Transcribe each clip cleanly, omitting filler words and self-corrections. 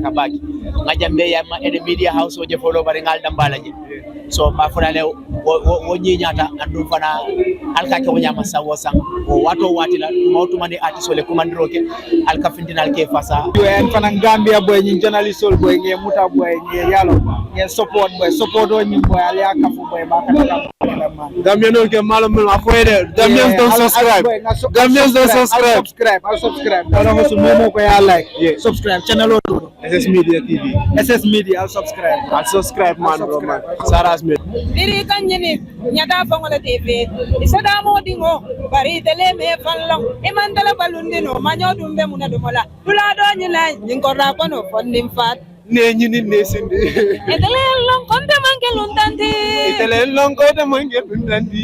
kabaki ngajambe ya ma ene media house oje follow bari ngal dambalaje so ma fulale wo nyinyata andum fana alka ke wonya masawo sang o wato watila mawtu mande artist ole kumandiroke alka findinal ke fasa yo en fana Gambia boy nyi journalist ol boy ngi muta boy ngi yalo ngi support o nyi boy ali akafu boy ba ka Gambian ol ke malo mel afoyde Gambians don't subscribe I'll subscribe dara ko mo ko ya like subscribe channel o SS Media TV SS Media I'll subscribe man bro man Sarah's me diri kanjini nyada fangole TV isada modingo bari tele me fallong imandala balundino manyo dumbe munadumola dula do nyina nyingora kono fondim fat ne nyini ne sindi etele long konde manke luntanti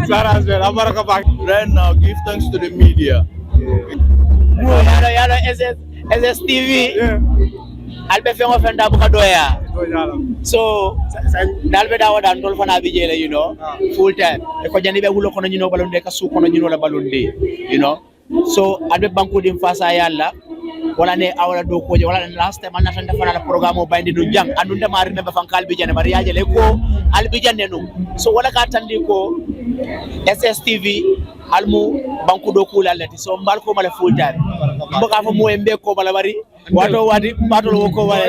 Sarah's me abaraka bak right now give thanks to the media yalo SS TV albe fengo fenda bu kadoya so dalbe dawa dan dol fana bi jele full time e ko jani be wulo kono nyino balonde ka su kono nyino la balonde so albe banko dim fasa yalla wala ne awla do ko wala last time anata defana programme o bayndi do jang andunde mari membe fankal bi jane mari yaje le ko albi jande no so wala ka tandi ko SSTV almu banko do kula lati so mbal ko mala full time mboka fa mo embe ko mala bari wato wadi batolo ko wala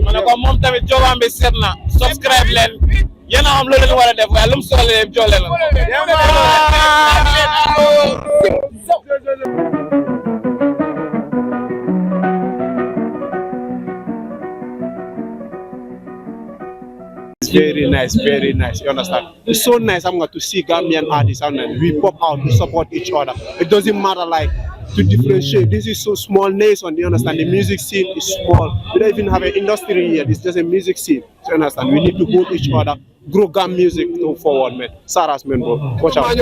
mana ko mom tamit jobambe setna subscribe len yena am lo leen wara def way lum solo leen jole la very nice you understand it's so nice I'm going to see Gambian artists and we pop out to support each other. It doesn't matter like to differentiate. This is so small nation, you understand? The music scene is small. We don't even have an industry here. This is just a music scene. You understand? We need to go each other, grow Gam music to forward, man. Sarah's man, bro. Watch out.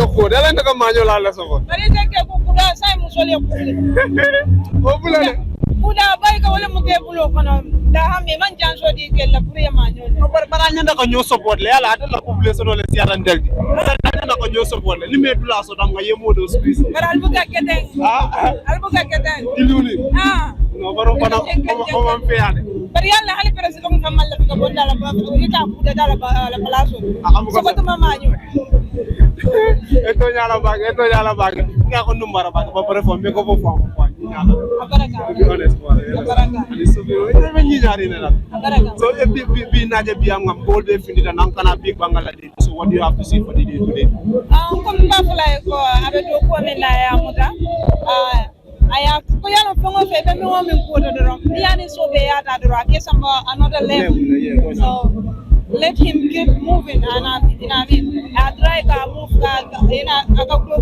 Kuda bay ka wala mo kebulo kono da hambe man janso di kella pure manyo no bara nyanda ko ñoo support le yalla adala ko blessé do le siaran deldi adala ko ñoo support le limé dula so dam nga yemo do space bara albuga keten diluni no baro bana ko man feyane bari yalla hali president ko malla ko bonda la ita kuda dala la palaso so ko tuma manyo eto nyala bag nga ko numbara bag ba pare fo me ko fo abaraka ani so bi ni ñaari ne la so bi naje bi am ngam gold be findi da nan kana big bangala de so what do you have to say for the day today comme ba fulay ko abe do ko men na ya muta aya ko yalla fongo fe be mi wo min ko do ron yani so be ya da do ake some another level so let him keep moving and I try to move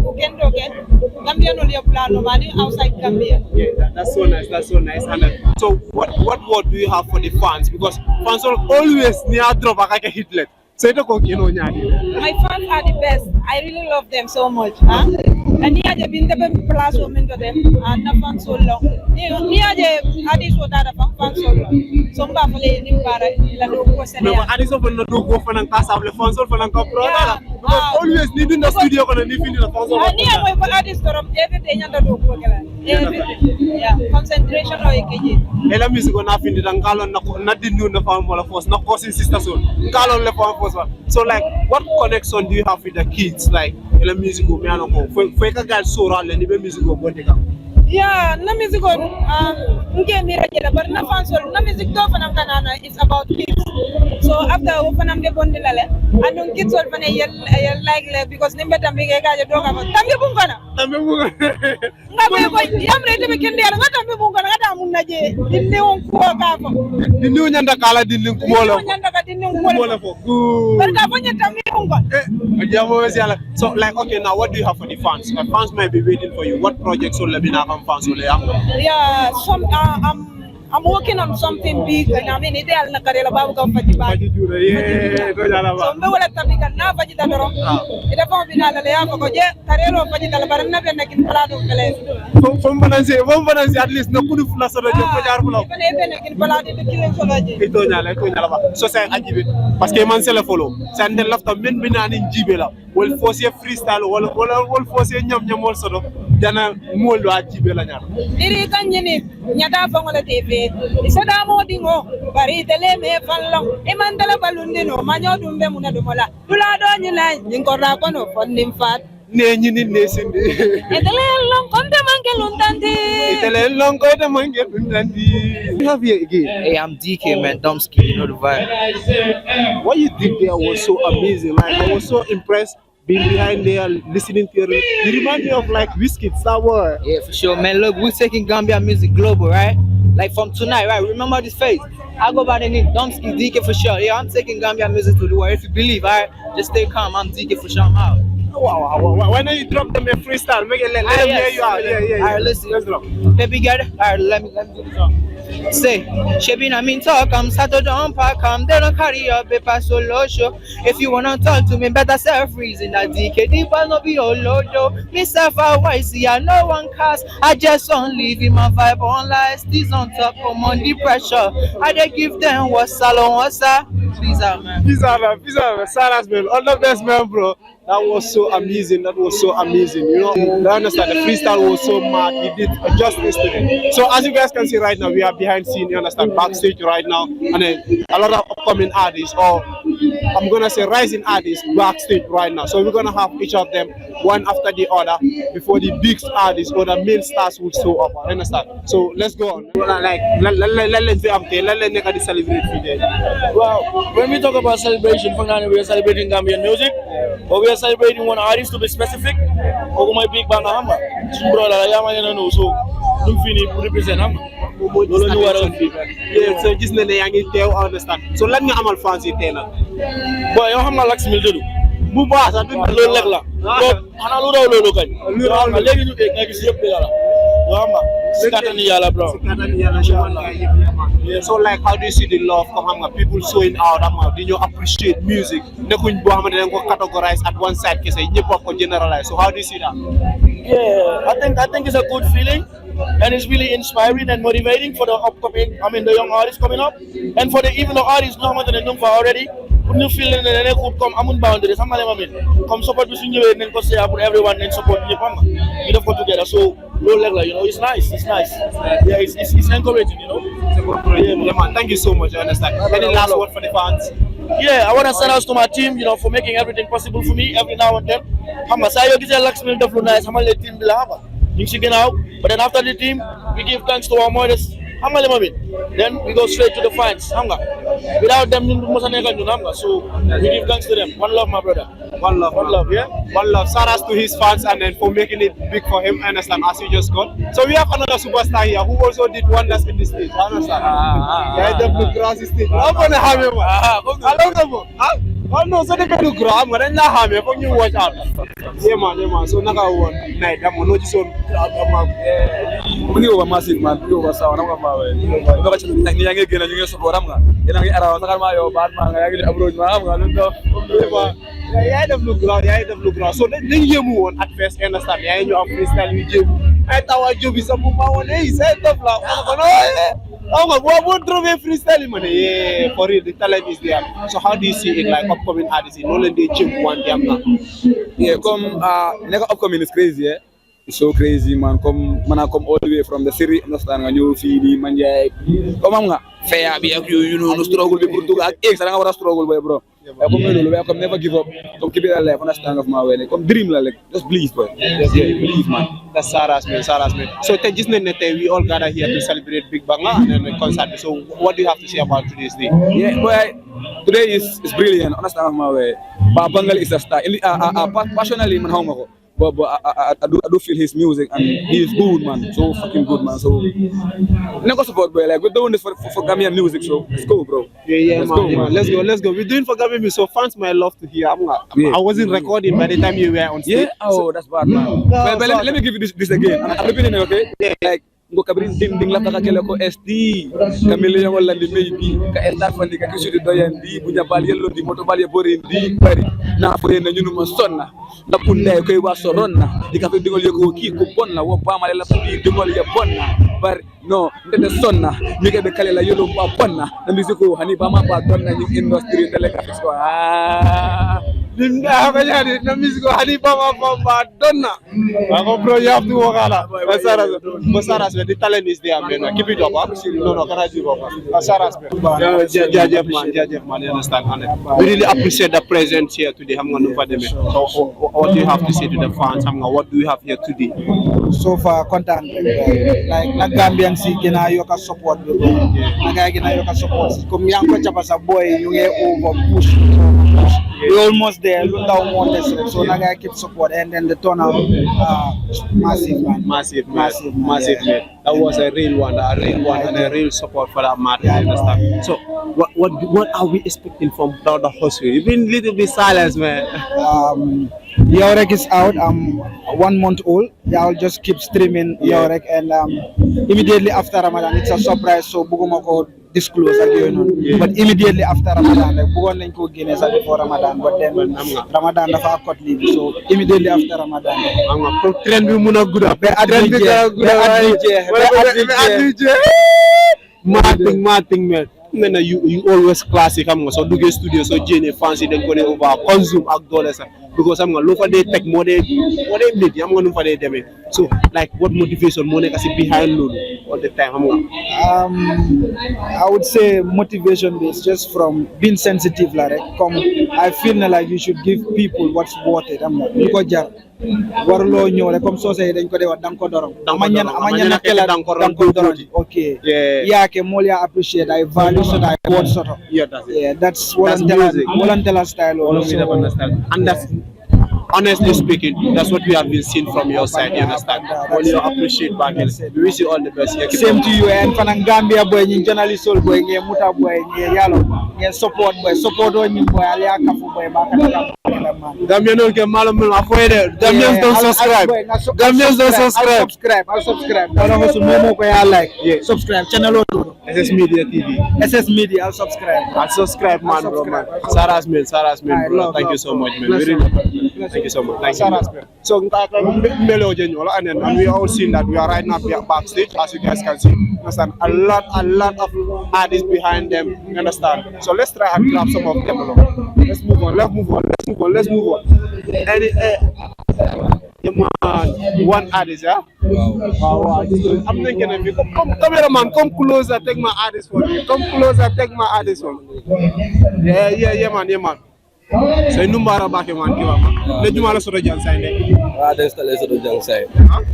go kendo ke Gambia no le plano mani outside Gambia. Yeah, that's so nice and so what word do you have for the fans, because fans are always near drop like a hitlet. So my fans are the best. I really love them so much. And he had been the plus woman to them and the fans so long. He had this what other fans so long. Some buffalo in Para, la do question. No, I just open the door for an casa, the fans for an compro. Always leaving the studio and leaving the fans. I near my artist from everything under the book. Yeah, concentration or AKG. Ela music on nothing, the Angalo, not the new farm of us, not causing sister soon. Galo left on. So like, what connection do you have with the kids? Like, the music go piano go. For girl so rally, the music go botega. Yeah, na music go. Nge mira jela, but na fans na music go fanam kanana. It's about kids. So after fanam de bondi lale, and kids all fana yell like because nimbe tambi ke kaje doga. Tambi bungana. Ngabe ko yamre de be kende ala tambi bungana ngata munna je. Dinne on ko ka fa. Dinne nyanda kala dinne kumolo. Nyanda ka dinne kumolo fo. Barka fanya tambi bungana. So like, okay, now what do you have for the fans? The fans might be waiting for you. What projects will be now fans will have? Yeah, I'm working on something big, and I mean, it's all na karela babu ka fajibag. Yeah, so mbe wala tabikan na fajita doro. Ida fa binala le yako koje karelo fajita la barana be nakin palado kale. Fom bananse at least no kudu fula so do fajar fula. Be nakin palado be kilen so laje. Ito nyala ba. So say ajibe parce que man c'est le follow. Ça ndel lafta men binani jibe la. Wol force freestyle wol force ñam wol so do. dana molo ajibe la nyar iri kanyini nyata fangola TV isada mo dingo bari tele me fallong e mandala balundi no manyo dumbe muna dumola dula do nyina nyingora kono fondim fat ne nyini ne sindi etele long konde mangelun tanti itele long ko de mangelun tanti you have here again. Hey, I'm DK, man. Domsky, you know the vibe. What you did there was so amazing. Like I was so impressed being behind there, listening to it. You remind me of like Wizkid, Sour. Yeah, for sure, man. Look, we're taking Gambia music global, right? Like from tonight, right? Remember this face. I go by the name Domsky, DK for sure. Yeah, I'm taking Gambia music to the world. If you believe, alright, just stay calm. I'm DK for sure. I'm out. Wow. Why don't you drop them a freestyle? Make it let them hear you out. Yeah. Alright, listen. Let's drop. Baby girl, alright, let me do this one. Say, Shebi na mean talk, I'm Sato don't pack, they don't carry your paper solo show. If you wanna talk to me, better self reason. That DK, but no be all lodo. Myself, I see, I no one cast. I just on leaving my vibe on lies. This on top of money pressure. I dey give them what's salon, what's that? Peace out, man. Peace out, Sarah's man. All the best, man, bro. That was so amazing. You know, I understand the freestyle was so mad. He did justice to it. So as you guys can see right now, we are behind scene. You understand, backstage right now, and then a lot of upcoming artists, or I'm gonna say rising artists, backstage right now. So we're gonna have each of them one after the other before the big artists or the main stars will show up. You understand? So let's go on. Like let's celebrate today. Well, when we talk about celebration, we are celebrating Gambian music, but we are celebrating one artist to be specific. Or my big bang Hama. So you finish represent Hama. Yeah, so just let me tell understand. So let me amal fancy tell. Boy, you Hama likes me to do. Buba, I don't know legla. Hana lo kan. Hama legi ñu ek nga gis yépp la. Hama sikatani yalla bro. Yeah, so like how do you see the love come people showing out do you appreciate music nekuñ bo xamantene dañ ko categorize at one side kese ñepp ko generalize. So how do you see that? Yeah, I think it's a good feeling and it's really inspiring and motivating for the upcoming the young artists coming up and for the even the artists no xamantene ñu fa already pour ñu feel ne ne could come amun boundaries xam nga comme support bi su ñëwé nañ ko share pour everyone nañ support ñepp xam nga ñu def ko together. So loolu rek la, you know, it's nice. Yeah, it's encouraging, you know. Yeah, man, thank you so much. I understand. Any last word for the fans? Yeah, I want to send out to my team, you know, for making everything possible for me every now and then. Hama say you get Lakshmi def lu nice, hama le team bi la hama. Ñu ci gënaaw, but then after the team, we give thanks to our mothers. Hama le mamit. Then we go straight to the fans, hama. Without them ñu mësa nekkal ñun hama. So we give thanks to them. One love, my brother. One love, yeah. One love. Shout out to his fans and then for making it big for him. I understand, as you just got. So we have another superstar here who also did wonders in this stage. I understand. Yeah, the blue grass stage. I'm gonna have him. I love them. Oh no, so they can do gram, but then not have him. When you watch out. Yeah, man. So now I want night. I'm gonna just on. Muni over massive man, muni over sound. I'm gonna go. Ni yang again, ni yang support. I'm gonna. Yang around. I'm gonna yo bad man. Yang abroad man. I'm gonna go. Yeah, the blue grass. So then you move on at first. Understand? Yeah, you have freestyle with you. I thought you be some power. He said the flower. Oh my God, what drove a freestyle man? Yeah, for real, the talent is there. So how do you see it like upcoming artists? No, they jump one damn now. Yeah, come never upcoming is crazy, yeah. It's so crazy, man. Come all the way from the city. Understand? Nga new feeling, man. Yeah, come nga. Fair, be you know, no struggle. Be put eggs. I don't want to struggle, boy, bro. Come never give up. Come keep it alive. Understand of my way. Come dream, like just believe, boy. Just believe, man. That's Sarah's man. So we all gather here to celebrate Big Bang and the concert. So what do you have to say about today's day? Yeah, boy. Today is brilliant. Understand of my way. Bangal is a star. Passionately, man, how much? But I do feel his music and he is good, man. So fucking good, man. So never support, boy. Like we're doing this for Gambian music, so let's go, bro. Yeah, man. Let's go. We're doing for Gambian music, so fans might love to hear. I wasn't recording by the time you were on stage. Yeah. Oh, that's bad, man. But let me give you this again. I'm repeating it, okay? Yeah. Like ngo kabrin ding la taka kele ko SD kamile yang wala di maybe ka estar fandi ka kisu do yandi bunya bal yello di moto bal yebore di bari na fo en ñunu ma sonna la punde koy wa soronna di ka fe dingol yego ki ko bonna wo ba male la fi dingol ye bonna bari no ndede sonna mi ke be kale la yelo ba bonna na musique hani ba ma ba donna ni industry de la ka the music Hani Baba Donna. Bro, you have to work hard. Saras, the talent is there, man. Keep it up. No, can I give up? Saras, man, you understand? We really appreciate the presence here today. So, what do you have to say to the fans? What do you have here today? So far, content like na Gambian si gina yoka support be na guy gina yoka support comme yang ko chapa sa boy you get over push we almost there look down more less so na guy keep support and then the turnout massive man. That was a real one and a real support for that man. I understand. So what are we expecting from the hustle? You've been a little bit silent, man. Yorek is out. I'm 1 month old. I'll just keep streaming Yorek and immediately after Ramadan it's a surprise. So buguma ko disclose again. But immediately after Ramadan, like bugon nañ ko génné sa before Ramadan, but then Ramadan dafa cut leave. So immediately after Ramadan. Am nga pour trend bi mëna gudda. Trend bi Martin man. You always classic am nga so duggé studio so jéné fancy dañ ko né over consume ak dollar sa because am nga lu fa dé tek mo dé nit am nga nu fa dé démé so like what motivation mo nek ci behind lolu all the time am nga I would say motivation is just from being sensitive la rek comme I feel like you should give people what's worth it am nga lu ko jar warlo ñew rek comme sosé dañ ko dé wax dang ko dorom amanya kala dang ko dorom okay yake mol ya appreciate I value so that I want sort of that's Volantela style all of me understand and that's honestly speaking, that's what we have been seeing from your side, you understand? Well, you appreciate back and we wish you all the best. Same to you, and Fanang Gambia boy, journalist soul boy, Muta boy, Yalo, support on you boy, Alia Kafu boy, Gambians don't get Malamul afraid. Gambians don't subscribe. Gambians don't subscribe. I'll subscribe. I like. Subscribe. Channel SS Media TV. SS Media, I'll subscribe. I'll subscribe, man, bro, man. Saras Mill, bro. Thank you so much, man. Thank you so much. Thank you. So, and we all seen that we are right now backstage, as you guys can see. Understand? A lot of artists behind them. You understand? So let's try and grab some of them along. Let's move on. And one artist, yeah? Wow. I'm thinking of you. Come, cameraman, come closer, take my artist for me. Yeah, man. So numbara baake man ki wama le juma la soto jang sayne Ademsta le soto jang say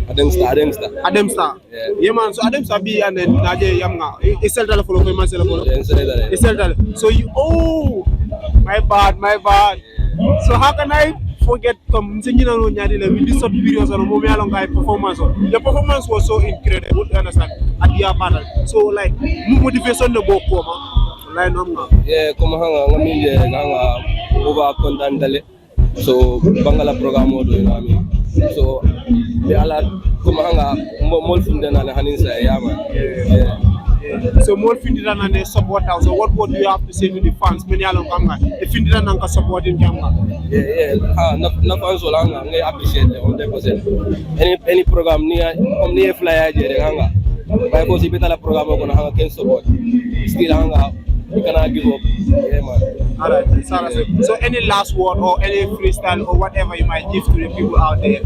Ademsta yeah man so Ademsta bi ane naje yam nga isel dala folo ko man sel folo isel dala so you my bad so how can I forget come singina no nyaadi le with this short videos on mo yalo ngay performance the performance was so incredible, you understand at your battle so like motivation no go ko ma comme hanga ngaminje nganga over content dale so bangala programme do ngami so be ala comme hanga mol fundena na haninsa yama so more findira na ne support so what do you have to say to the fans many along kanga e findira na ka support in kanga na fans so langa ngai appreciate 100% any program ni comme ni flyer je hanga bay ko si betala programme ko na hanga ken support still hanga you cannot give up. Yeah, man. Alright, so any last word or any freestyle or whatever you might give to the people out there?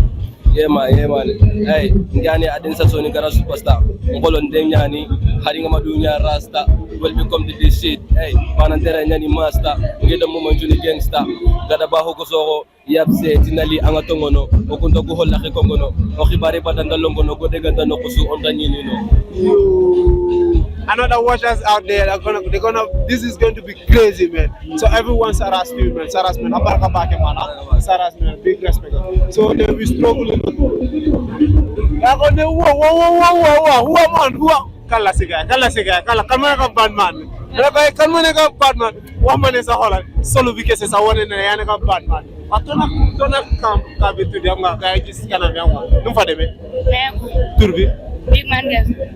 Yeah, man. Hey, Ngani Adensa Sony Gara superstar. Ngolo Ndengani, Haringa Madunya Rasta, will become the this shit. Hey, Panantera Nyani Master, get the moment Juni Gangster, Gadabaho Kosoro, Yapse, Tinali Angatongono, Okuntoku Holaki Kongono, Okibari Patandalongono, Godega no Kusu on the Nino. Another watchers out there they're gonna this is going to be crazy, man. So everyone Saras you, man. Saras man, Abaraka back man. Saras man, big respect. So they'll be struggling. Who Kala siga, kalmane ka bad man. Kalmane ka bad man. Woman is a Holland. Solo because it's a one in a ka bad man. Atona come to them guy just kana yawa. Num fa deme. Turbi. Big man gangster.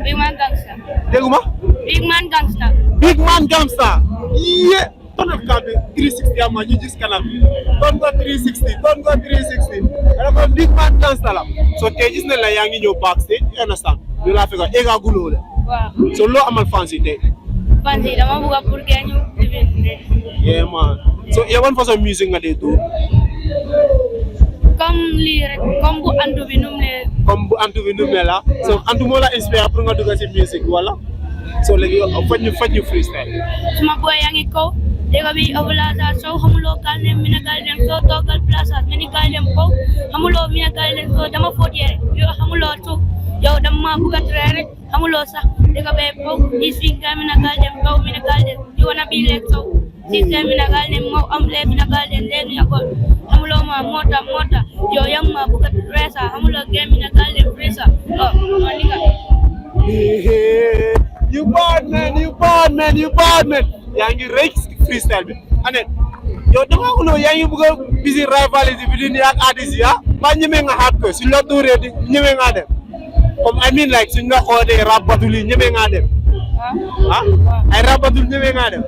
Big man gangster. Deguma? Big man gangster. Yeah. Don't have 360 ama you just cannot. Don't go 360. And I'm big man gangster la. So Tej is not like yangi your backstage. You understand? You laugh at ega gulo le. Wow. So lo amal fancy day. Fancy, dama buka purke anyu. Yeah man. So yeah, one for some music nga dey do. Comme lii rek comme bu antu bi num ne Comme bu antu bi nu mel la. So antu moo la inspire pour nga dugg ci music wala. So léegi faj ñu freestyle. suma boy yaa ngi kaw dégg bi ovulaza so xamuloo kalne mina galden so toogal place mini galden ko xamuloo mina galden so dama foot yere yow xamuloo tu yow dama bëgg a tere rek xamuloo sax dégg be ko isi nga mina galden you wanna be like so si mina galden mo am le mina galden den ya ko xamuloo ma mota yow yang ma bëgg a tere sax xamuloo ge mina galden presa oh ma nigga You bad man. Yaa ngi rek freestyle bi. Ane yow dama ko no yaa ngi bëgg a busy rivalry bi di ak artiste ya. Ba ñeme nga xaat ko suñ la dooree di ñeme nga dem. Comme I mean like suñ la xoodee rap battle yi ñeme nga dem. Ay rap battle ñeme nga dem.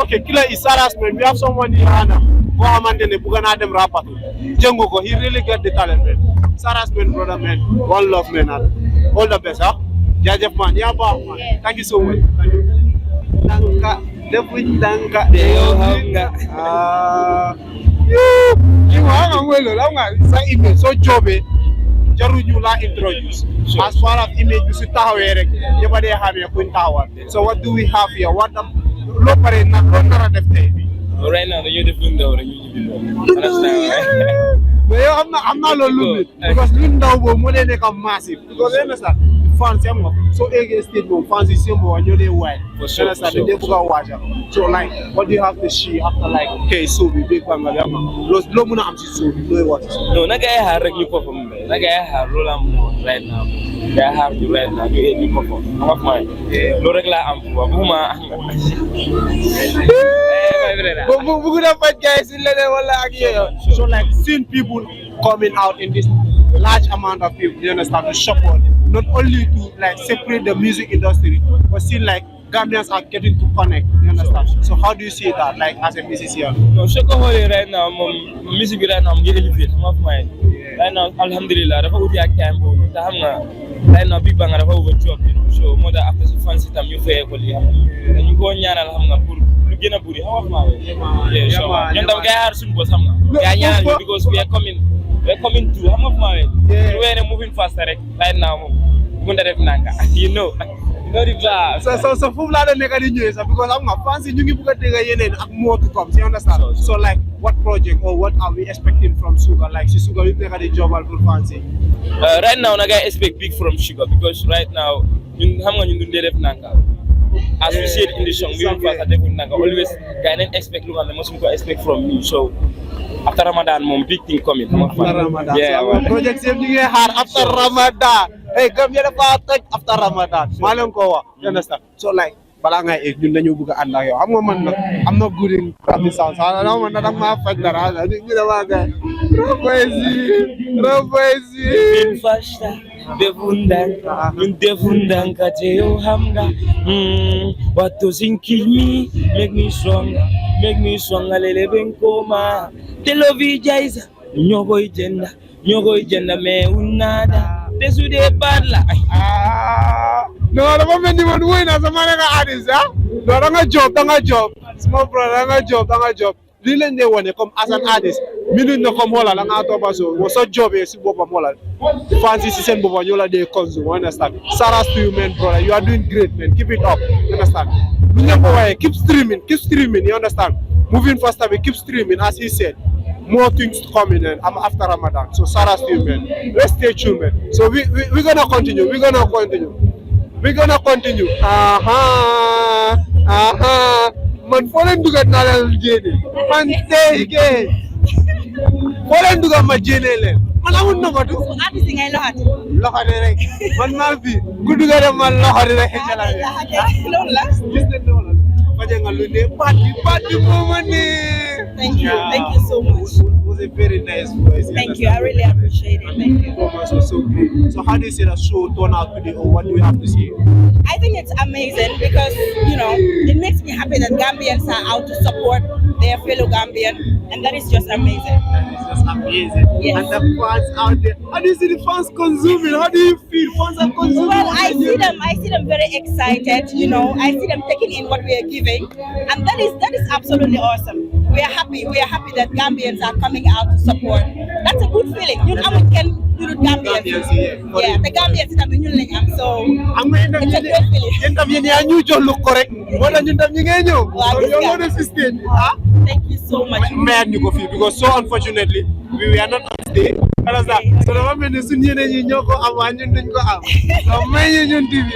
Okay, killer is harassment. We have someone in Ghana who xamante ne bëgg naa dem rap battle. Jëngu ko, he really got the talent, man. Harassment, brother, man. One love, man. All the best, jaajëf man yaa baax man. Thank you so much. Danka depuis danka de yow xam nga you waa nga mooy loolu nga sa image soo joobee jaruñu la introduce as far as image bi su taxawee rek ñëpp a dee xamee kuñ taxawal. So what do we have here? What loo pare nag loo nar a def tey bi right now dañoo def lu ndaw rek ñu ñibbi mais yow am naa loolu because lu ndaw boobu moo dee nekk massive because understand fans am nga so ege stage moom fans yi sembo ñoo dee waay understand they bëgg a waaja so like what do you have to see after like okay so bi big bang nga am loo mën a am si so bi looy wax no na ngay xaar rek ñu perform na ngay xaar loolu am right now ngay xaar ñu right now ñu perform wax ma loolu rek laa am waxuma bëgg na faj guys si leneen wala ak yooyu so like seeing people coming out in this large amount of people you understand to support not only to like separate the music industry but still like Gambians are getting to connect, you understand? So how do you see that like as a musician? No, Shoko Holi right now music right now I'm getting elevate some of mine. Right now alhamdulillah dafa uti ak tempo ta xam nga right now big bang dafa over job so moo tax after si fancy tam ñu fayee ko li xam nga dañu ko ñaanal xam nga pour lu gën a buri xam nga yeah so ñun tam gay xaar suñu boss xam nga yaa ñaanal ñu because we are coming to xam nga fu ma wee moving faster rek right now moom mu nda def nanga you know so foofu laa doon nekk di ñëwee sax because am nga fans yi ñu ngi bëgg a dégg yeneen ak more to come you understand so like what project or what are we expecting from Sugar like si Sugar yu nekk di jobal pour fans yi right now na ngay expect big from Sugar because right now ñun xam nga ñun dundee def nanga as we said in the song we will fast def nanga always guy nañ expect lu nga xam ne mosuñ ko expect from me so after Ramadan moom big thing coming after Ramadan yeah project yëpp ñu ngi xaar after Ramadan hey Gambia dafa toj after Ramadan maa leen ko wax you understand so like balaa ngay egg ñun dañu bëgg a ànd ak yow xam nga man nag am na good in rap sound man nag maa faj dara ñu dama ga Rapoesi bin fashta defundanga te yow xam nga what doesn't kill me make me stronger lele ben koma te lovi jaisa ñokoy jenda me unada te su de badla no dama mel ni man woy na sama nekk artiste no da nga job small brother da nga job lii lañ ne wone comme as an artist minute na comme xoolal da ngaa toppa so soo jobee si boppam xoolal fans yi si seen boppam ñoo la dee consume understand saras to you man brother you are doing great man keep it up understand lu ñëpp waaye keep streaming you understand moving faster we keep streaming as he said more things coming in after Ramadan so saras to you man let's stay tuned man so we're gonna continue man foo leen dugal naa leen jéene man tey kay foo leen dugal ma jéene leen man amul nobatu artiste ngay loxati rek man maa fi ku dugal man loxati rek loolu la gis nañ loolu faje nga lu ne party mooma ne thank you so much it was a very nice voice thank you I really appreciate it thank you performance was so great so how do you see the show turn out today or what do you have to say I think it's amazing because, you know, it makes me happy that Gambians are out to support their fellow Gambian, and that is just amazing. Yes. And the fans out there, how do you see the fans consuming? How do you feel? Fans are consuming. Well, I see them very excited. You know, I see them taking in what we are giving, and that is absolutely awesome. we are happy. We are happy that Gambians are coming out to support. That's a good feeling. You know, can do Gambians. Yeah, the Gambians are doing it. So it's a great feeling. Thank you so much. Man, you go feel because so unfortunately we are not on stage. Understand? So the woman is in Yoko and so many in TV.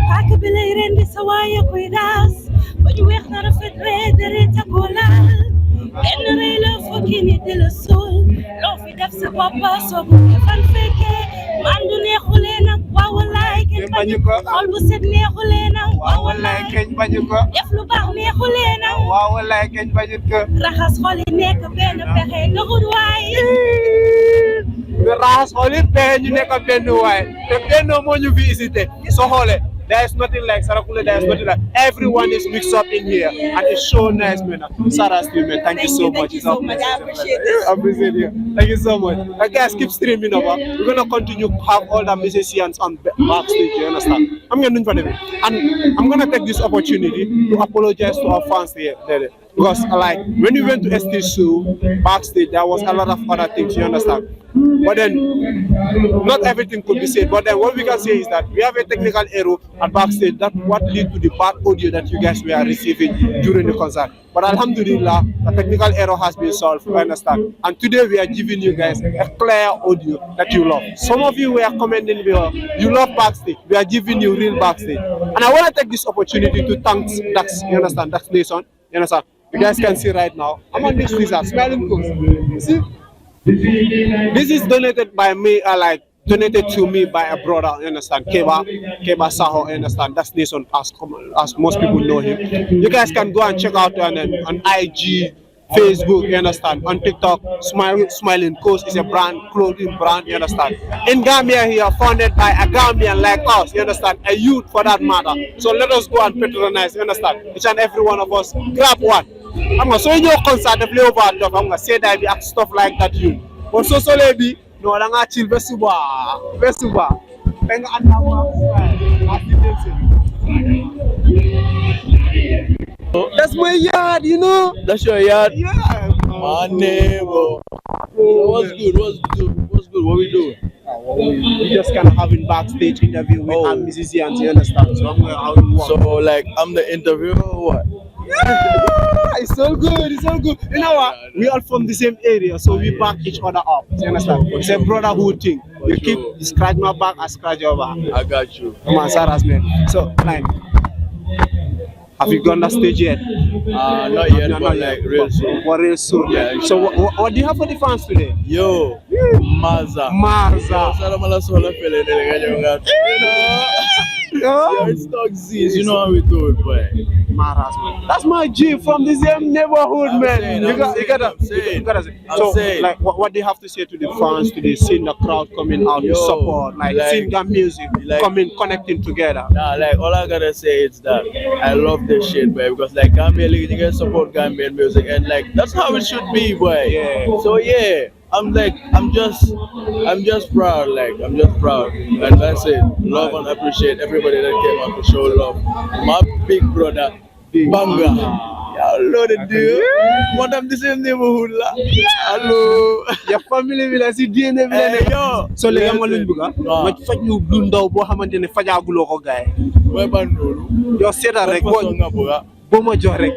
Pakabiliren di sawaya kuidas, but you work not a fit red reta kolal. Enre lo fokini de la sol, lo fi def sa papa so bu fan feke, mandu ne khulena wa wallahi ken bañuko, xol bu set ne khulena wa wallahi ken bañuko, def lu bax ne khulena wa wallahi ken bañuko, raxas xol yi nek ben pexé doxut way. Raxas xol yi pexe ñu nek ben way, te ben mo ñu fi hésité. So xolé there is nothing like Sarakule, there is nothing like everyone is mixed up in here and it's so nice, man. Sarah, man, thank you so much. Thank you so much. I appreciate it. I appreciate you. Thank you so much. Guys, keep streaming over. We're gonna continue to have all the musicians on backstage, you understand? I'm gonna do for them. And I'm gonna take this opportunity to apologize to our fans here. Because like when we went to ST show backstage, there was a lot of other things, you understand? But then not everything could be said. But then what we can say is that we have a technical error at backstage that what led to the bad audio that you guys were receiving during the concert. But alhamdulillah, the technical error has been solved, I understand. And today we are giving you guys a clear audio that you love. Some of you were commenting, you love backstage. We are giving you real backstage. And I want to take this opportunity to thank Dax, you understand, Dax Nation, you understand. You guys can see right now, I'm on this lizard, smiling close. See? This is donated by me, donated to me by a brother, you understand, Keba Saho, you understand, that's Nation as most people know him. You guys can go and check out on IG, Facebook, you understand, on TikTok, Smiling Coast is a brand, clothing brand, you understand. In Gambia here, founded by a Gambian like us, you understand, a youth for that matter. So let us go and patronize, you understand, each and every one of us, grab one. I'm going to show you a concert, the play over top. I'm going to say that we act stuff like that, you. But so maybe, no, I'm going to chill, Vesuba. That's my yard, you know. That's your yard? Yeah. My neighbor. What's good? What we doing? We just kind of having backstage interview with our musicians, you understand? So I'm going to how you want. So like, I'm the interviewer or what? Yeah, it's so good. You know what? We are from the same area, so we back each other up. You understand? It's a brotherhood thing. You keep scratch my back, I scratch your back. I got you. Come on, Sarah's man. So, like, have you gone on stage yet? Not yet, but like real soon. What real soon? Yeah. So, what do you have for the fans today? Yo, Maza. Yo, it's Dog Z's, you know how we do it, boy. That's my G from the same neighborhood, man. You gotta say. So, like, what do you have to say to the fans today? Seeing the crowd coming out to support, like seeing the music, coming, connecting together. Nah, like, all I gotta say is that I love this shit, boy, because like Gambia, you can support Gambian music, and like that's how it should be, boy. Yeah. So yeah. I'm just proud, I'm just proud, and that's it. Love and appreciate everybody that came out to show love. My big brother, Banga. Hello, the dude. What am the same neighborhood, la? Hello. Your family will see DNA. Yo. So le yang malun buka. Mat faj ñu dundaw bo xamantene fajagulo ko gaay. Way ban lolu. Yo sétal rek bo Boma jox rek.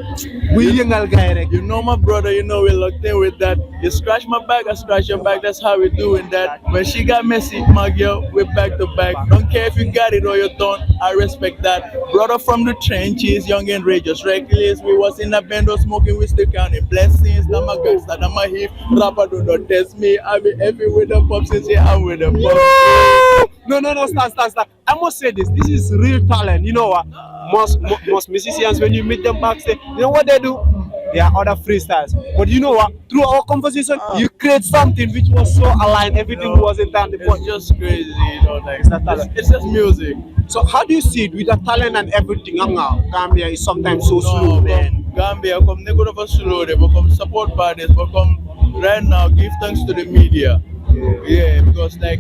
Bu yengal gaay rek. You know my brother, you know we locked in with that. You scratch my back, I scratch your back. That's how we doing that. When she got messy, my girl, we're back to back. Don't care if you got it or you don't. I respect that. Brother from the trenches, young and ragers, reckless. We was in a bando smoking, we still counting blessings. Now my gangster, now my hip. Rapper do not test me. I be every with the pops and say I'm with the pops. No, stop. I must say this. This is real talent. You know what? Most musicians, when you meet them backstage, you know what they do? They are other freestyles. But you know what? Through our conversation, you create something which was so aligned. Everything wasn't done. It's just crazy, you know. Like it's just music. So how do you see it with the talent and everything? Gambia is sometimes so slow, man. Gambia, come they go slow. They become support bodies. Become right now. Give thanks to the media. Yeah, because like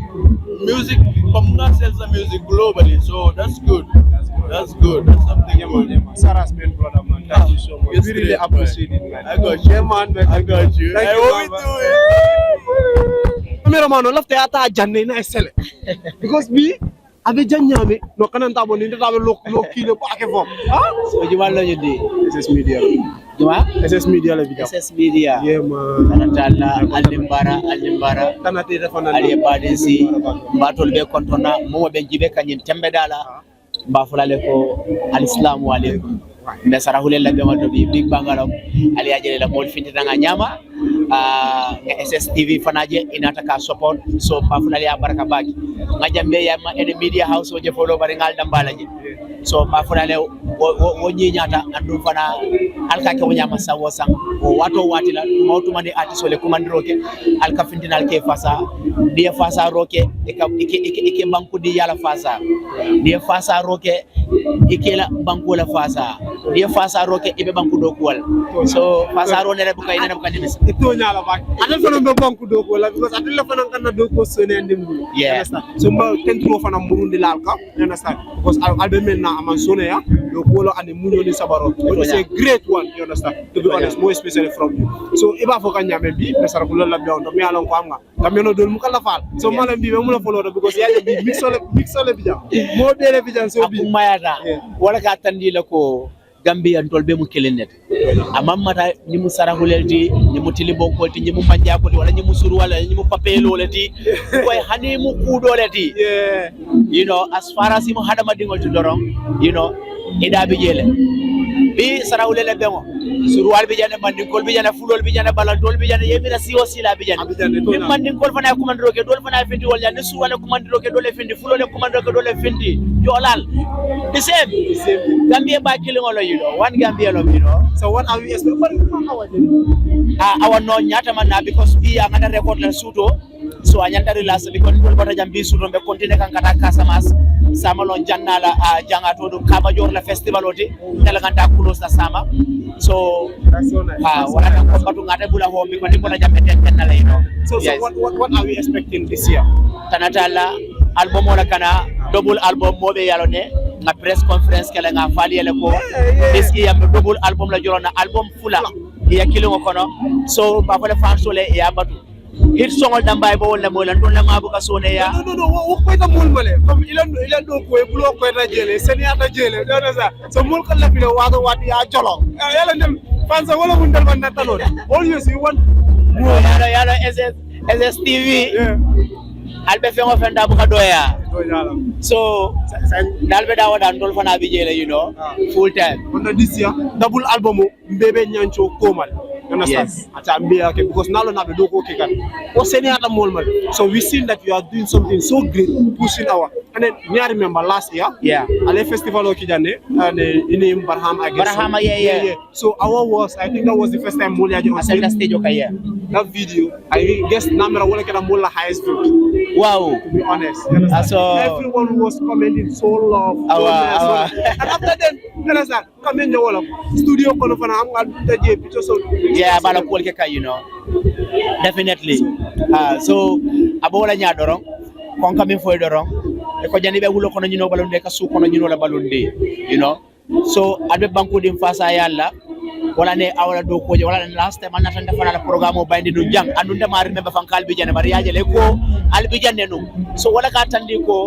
music, Konga sells the music globally, so that's good. That's something good. Sarah's been brother, man. Thank you so so much. We really appreciate it, man. I got you. Yeah, man. I got you. Thank Hey, you, what we man. doing? Cameraman, I love the ata janne na sele. Because me, abe janyame no kanan tabo ni tabo lo kilo pa ke fo. Ah? So jumal la ñu di SS Media. juma SS Media la video. SS Media Yeah, man. anatalla alimbara Tanate defana ali badesi mbatol be kontona mo be jibe kanyin tembe dala mbafulale ko alislamu alaikum mbe sarahule la be wato bi big bangalo ali ajele la mol finta nga nyama nga SSTV fanaje inataka support so mbafulale ya baraka baki ngajambe ya ma ene media house oje follow bari ngal dambala ji so mbafulale wo nyinyata andu fana alka ke wonyama sawo sang o wato watila mawtu mande artist ole kumandiroke alka fintinal ke fasa dia fasa roke ike banku di yala fasa dia fasa roke ike la banku la fasa dia fasa roke ibe banku do kuwal so fasa ro ne buka ina buka dimis to nyala ba adal fana be banku do ko la because adal fana kan do ko sone ndimbu Yeah. so ma tentro fana murundi lalka you understand because albe menna aman sone ya do ko lo ande munyo ni sabaro which is a great one you understand to be honest more especially from you so iba fo kan nyame bi besara ko la be on do mi alon ko am nga kameno dol mu kala fal so mala bi be mu la follow because ya bi mixole bi jam mo bele bi jam so bi mayata wala ka tandi la ko Gambia ntol be mu kelenet amamata ni mu sarahulelti ni mu tilibo kolti ni mu manja ko wala ni mu suru wala ni mu papelo leti koy hani mu kudoleti yeah you know as far as mu hadama dingol to dorong you know ida bi jele bi sarahulele bengo suru wal bi jane mandi kol bi jane fulol bi jane balal dol bi jane yemira siwo sila bi jane bi mandi kol fana kumandiro ke dol fana findi wal jane su wala kumandiro ke dol findi fulol kumandiro ke dol findi jolal the same Gambia ba kilingolo you know one Gambia lo you know so what are we expecting our no nyata man na because we are ngana record la suto so anyanta relax because ndol bata jambi suto be continue kan kata kasamas sama lo jannala janga to dum kaba jor la festival oti tele kan ta kulos la sama so that's so nice wala kan ko batu ngata bula ho bi ko ndimbo na jambe ten la you know so yes. what are we expecting this year tanatala album wala kana double album mobe yalone nga press conference kala nga fali ele ko this year double album la jorona album fula ya kilo kono so ba ko le fansole ya batu hit songol dambay bo wala mo lan don la ngabu ka sone ya no wo ko ta mul male comme ilan do ko e bulo ko ta jele seni ata jele do na sa so mul ko la filo wado wadi ya jolo yalla dem fansa wala mun dal ban natalo always you want yalo SSTV albe fengo fenda bu ka doya so dalbe dawo dan dol fana bi jele you know full time on this year double album mbebe nyancho komal understand ata mbea ke because nalo na be do ko ke kan o seni ata mol mal so we seen that you are doing something so great pushing our and then me I remember last year ale festival o kijane and in Barham I guess Barham yeah. so our was I think that was the first time Moliaji on stage okay that video I guess namera wala ke mola highest view wow to be honest so everyone was commenting so love and after then understand come in the wall studio kono fana am ngal taje picture so yeah bala ko ke kay you know definitely so abola nya dorong kon kam fo dorong e ko jani be wulo kono nyino balonde ka su kono nyino la balonde you know so albe banko dim fasa yalla wala ne awala do ko wala last time anata defana la programme bayndi do jang andunde ma remember fan kalbi jane bari yaje le ko albi jane no so wala ka tandi ko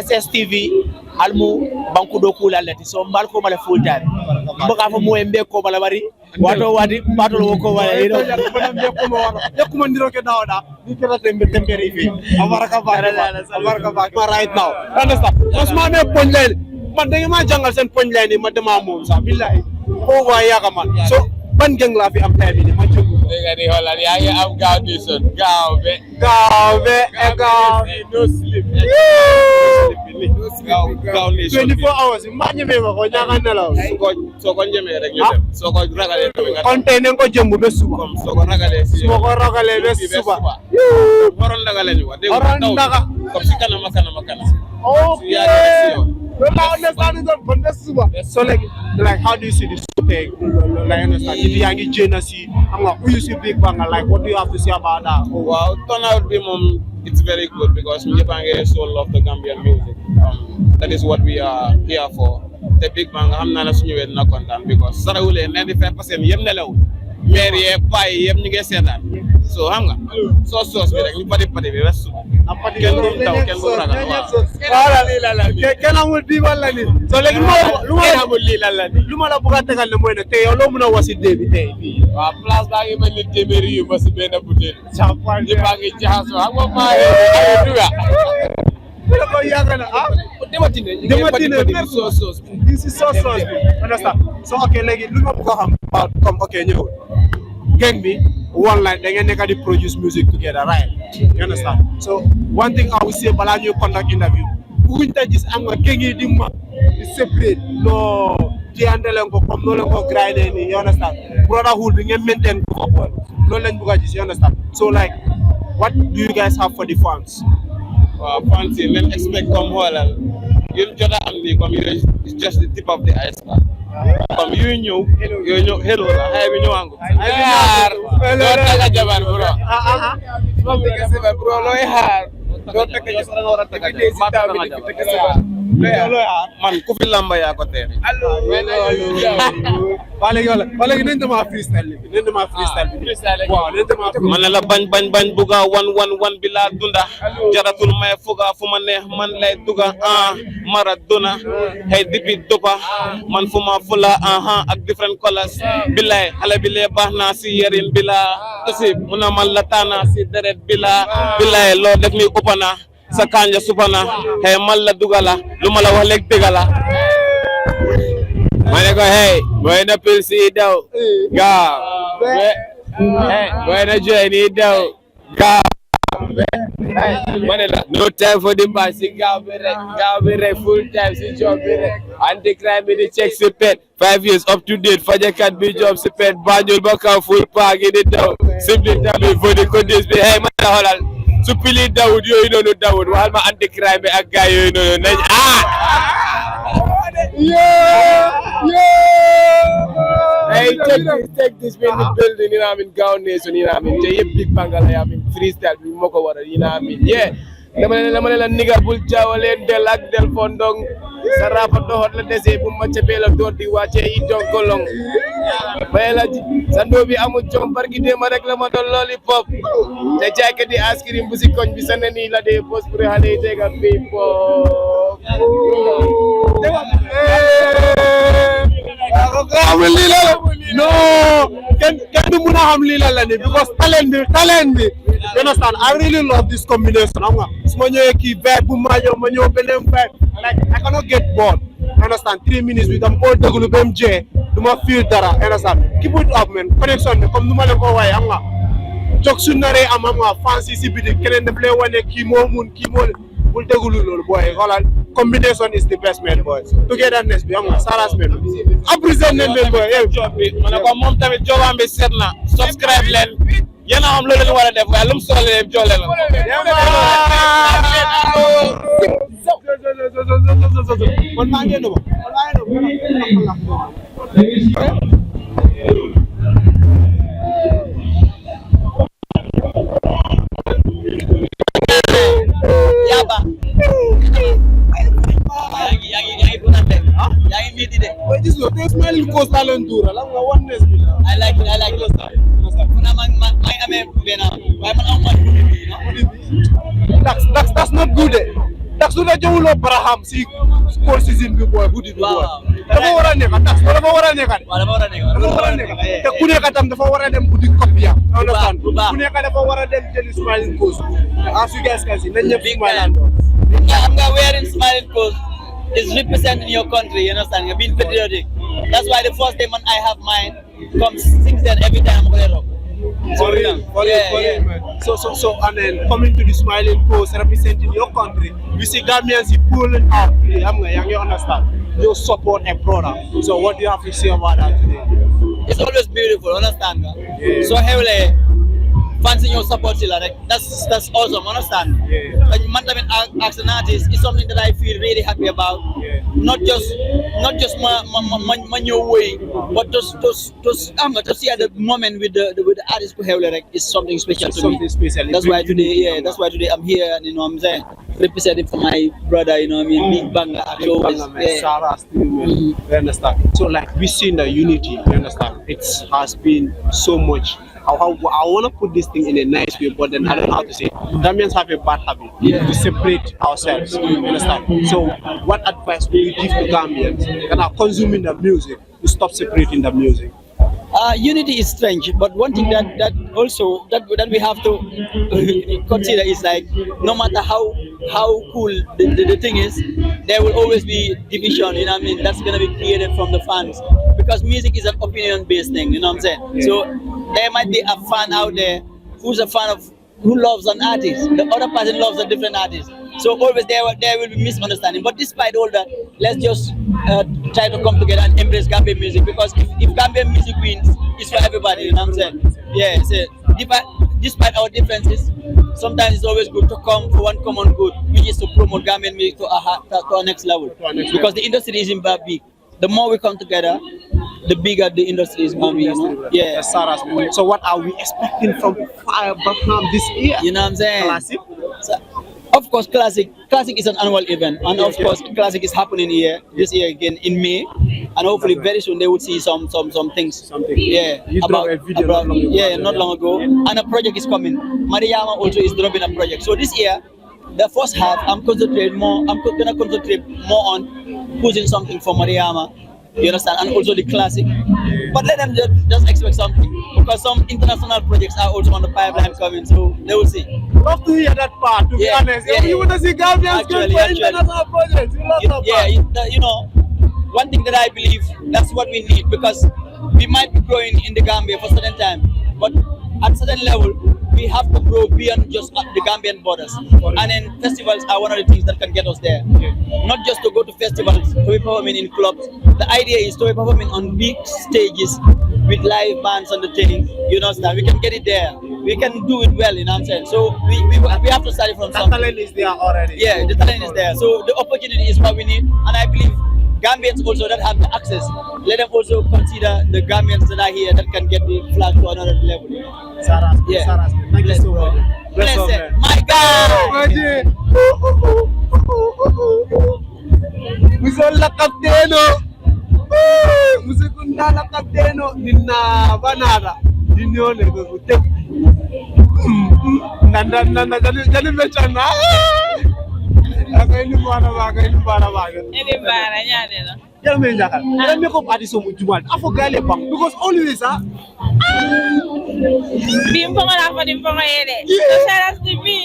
SSTV almu banko do kula lati so mbal ko mala full time mboka fa mo embe ko mala bari wato wadi batolo ko wala ino yakuma ndiro ke dawda ni kera tembe rifi abaraka ba right now understand osmane ponjay man da ma jangal sen ponjay ni ma dama mom sa billahi ko wa yaga man so ban geng la fi am tay ni ma jogu Ngani holal ya ngi am gaaw di son gaaw be no sleep gaaw ni 24 hours ma ñeme ma ko ñanga nelaw so ko ñeme rek ñu dem so ko ragale on tay ne ko jëmbu be suba so ko ragale be suba waron ragale ñu wax comme si kanama okay don't understand it from the suba so like how do you see this thing like understand if you ngi jeunesse am nga who you see big bang like what do you have to say about that wow turnout be mom it's very good because Njepange so love the Gambian music that is what we are here for te Big Bang xam naa ne suñu wéet na kontaan because sarawulee 95% yëpp nelawul maire yee paa yi yëpp ñu ngi seetaan so xam nga soos bi rek ñu pati bi restu kenn du taw kenn du ragal voilà lii la kenn amul di wala ni so léegi lu ma la bëgg a tegal ne mooy ne tey yow loo mën a wasi dee bi tey waaw place baa ngi mel ni téeméeri yu ba si benn butéel ñi baa ngi jaxasoo xam nga maa ngi duga ko yàgg na dematine soos bi understand so ok léegi lu ma bëgg a xam comme ok ñëw gang bi one line da ngeen nekk di produce music together right you understand so one thing I will say balaa ñuy conduct interview buñ ta gis am nga gang yi di ma di separate no jiyante leen ko comme noonu leen ko grindé nii you understand brotherhood bi ngeen maintain ko ko loolu lañ bëgg a gis you understand so like what do you guys have for the fans waaw fans yi leen expect comme xoolal yéen jot a am nii comme yooyu it's just the tip of the iceberg comme yooyu ñëw hello la xëy bi ñëwaangu xaar doo taga jabar bro bro looy xaar doo taga jabar war a taga jabar man ku fi lamba yaa ko teere waa léegi nañ dama freestyle bi man la bañ buga wan bi laa dunda jaratul may fuga fu ma neex man lay duga Maradona hey dipi dopa man fu ma fula ak different colors bilay xale bi lee baax naa si yerin bila tasib mu na man la taana si deret bila bilay loo def ni uppana sa kanja supana hey man la dugala lu ma la wax léegi dëgala ma ne ko hey boy na pil si daw gaaw boy na joy ni daw gaaw ma ne la no time for the man si gaaw bi rek full time si job bi rek anti crime bi di check si pet 5 years up to date fajakat bi job si pet Banjul ba kaw full pack di daw simply tabi for the conditions bi hey ma la xoolal su pili Dawud yooyu noonu Dawud waxal ma anti crime bi ak gaay yooyu noonu nañ hey check this in the building you know what I mean Gown Nation you know what I mean te yëpp Big Bang la yaa mean freestyle bi moo ko waral you know what I mean yeah dama ne la niga bul jaawaleen del ak del fondong sa rapa doxot la dese bu ma cepee la door di wàcce yi donkolong bay la sa ndoo bi amul jom barki déema rek la ma doon lollipop te jaaykat di askirim bu si koñ bi sa ne nii la dee pos pour xale yi tega bi pop amul lii la no kenn du mun a xam lii la ni because talent bi you understand I really love this combination xam nga su ma ñëwee kii vibe bu ma ñëw beneen vibe like I cannot get bored you understand 3 minutes bi dama koo déglu ba mu jeex du ma feel dara you understand keep it up man connection bi comme nu ma leen ko waaye xam nga jog su naree am xam nga fans yi si biti keneen daf lay wane kii moo mun kii moo bul déglu loolu boy xoolal combination is the best man boy togetherness bi xam nga saras man appreciate nañ leen boy job bi ma ne ko moom tamit jobam bi seet na subscribe leen yéen a xam loolu la ñu war a def waaye lu mu soxla leen jox leen man maa ngi nuyu Yaba. Yangi bunante. Yangi miti de. Wait, this is your smiling coast talent tour. Lang nga oneness bi la. I like it. Kuna may ame bena. Why man ang man That's not good. That's not a jawulo Abraham si score season bi boy budi bi boy. Dafa wara nekk dafa wara nekk. Te ku nekk tam dafa wara dem budi copy. Understand? Ku nekk dafa wara dem jëli smiling coast. As you guys can see, nañ ñëpp smiling. I'm gonna wearing smiling coast is representing your country, you understand? You're being patriotic. That's why the first day when I have mine comes 6 days every time I'm gonna rock. For real, man. So, and then coming to the smiling coast, representing your country, we see Gambians pulling out. You understand? You support a product. So, what do you have to say about that today? It's always beautiful, understand? Yeah. So, heavily fancy your support, like that's awesome, understand? Yeah. Like, as an artist, it's something that I feel really happy about. Yeah. Not just my new way, but to see at the moment with the artist who have like is something special to me. Something special. That's why today I'm here, and you know what I'm saying. representing for my brother, you know what I mean, Big Banga. Sarah still, man. You understand? So like we see the unity, you understand? It has been so much. I want to put this thing in a nice way, but then I don't know how to say it. Gambians have a bad habit to separate ourselves, you understand? So what advice would you give to Gambians that are consuming the music to stop separating the music? Unity is strange, but one thing that we have to consider is like no matter how cool the thing is, there will always be division. You know what I mean? That's gonna be created from the fans because music is an opinion-based thing. You know what I'm saying? Yeah. So there might be a fan out there who's a fan of who loves an artist. The other person loves a different artist. So always there will be misunderstanding. But despite all that, let's just try to come together and embrace Gambian music because if Gambian music wins, it's for everybody. You know what I'm saying? Yeah. So despite our differences, sometimes it's always good to come for one common good, which is to promote Gambian music to our next level. Because the industry is in bad big. The more we come together, the bigger the industry is going to be. You know? Yeah. So what are we expecting from Fire Baham this year? You know what I'm saying? Classic. So, of course, Classic is an annual event, and of course, Classic is happening this year again in May, and hopefully very soon they will see some things. Yeah, about a video not long ago, and a project is coming. Mariama also is dropping a project. So this year, the first half, I'm gonna concentrate more on pushing something for Mariama. You understand, and also the Classic. But let them just expect something because some international projects are also on the pipeline coming, so they will see. Love to hear that part, to be honest. You want to see Gambians going for international projects. You know, one thing that I believe that's what we need because we might be growing in the Gambia for a certain time, but at a certain level, we have to grow beyond just the Gambian borders. And then festivals are one of the things that can get us there. Not just to go to festivals, to be performing in clubs. The idea is to be performing on big stages with live bands on the thing. You know, we can get it there. We can do it well, you know what I'm saying? So we have to start it from something. The talent is there already. Yeah, the talent is there. So the opportunity is what we need. And I believe Gambians also that have the access, let them also consider the Gambians that are here that can get the flag to another level. Sarah, thank you so much. Blessed, my God! Musola kapteno, musikundala kapteno, nina banana, dinyo nego te. Nanda jadi mechana. Ini mana baga. Ini bara nyade la. Jangan menjaga. Jangan make up artist mu jual. Afo gale bang because always Bimpo ngala dimpo ngayede. Shout out to me.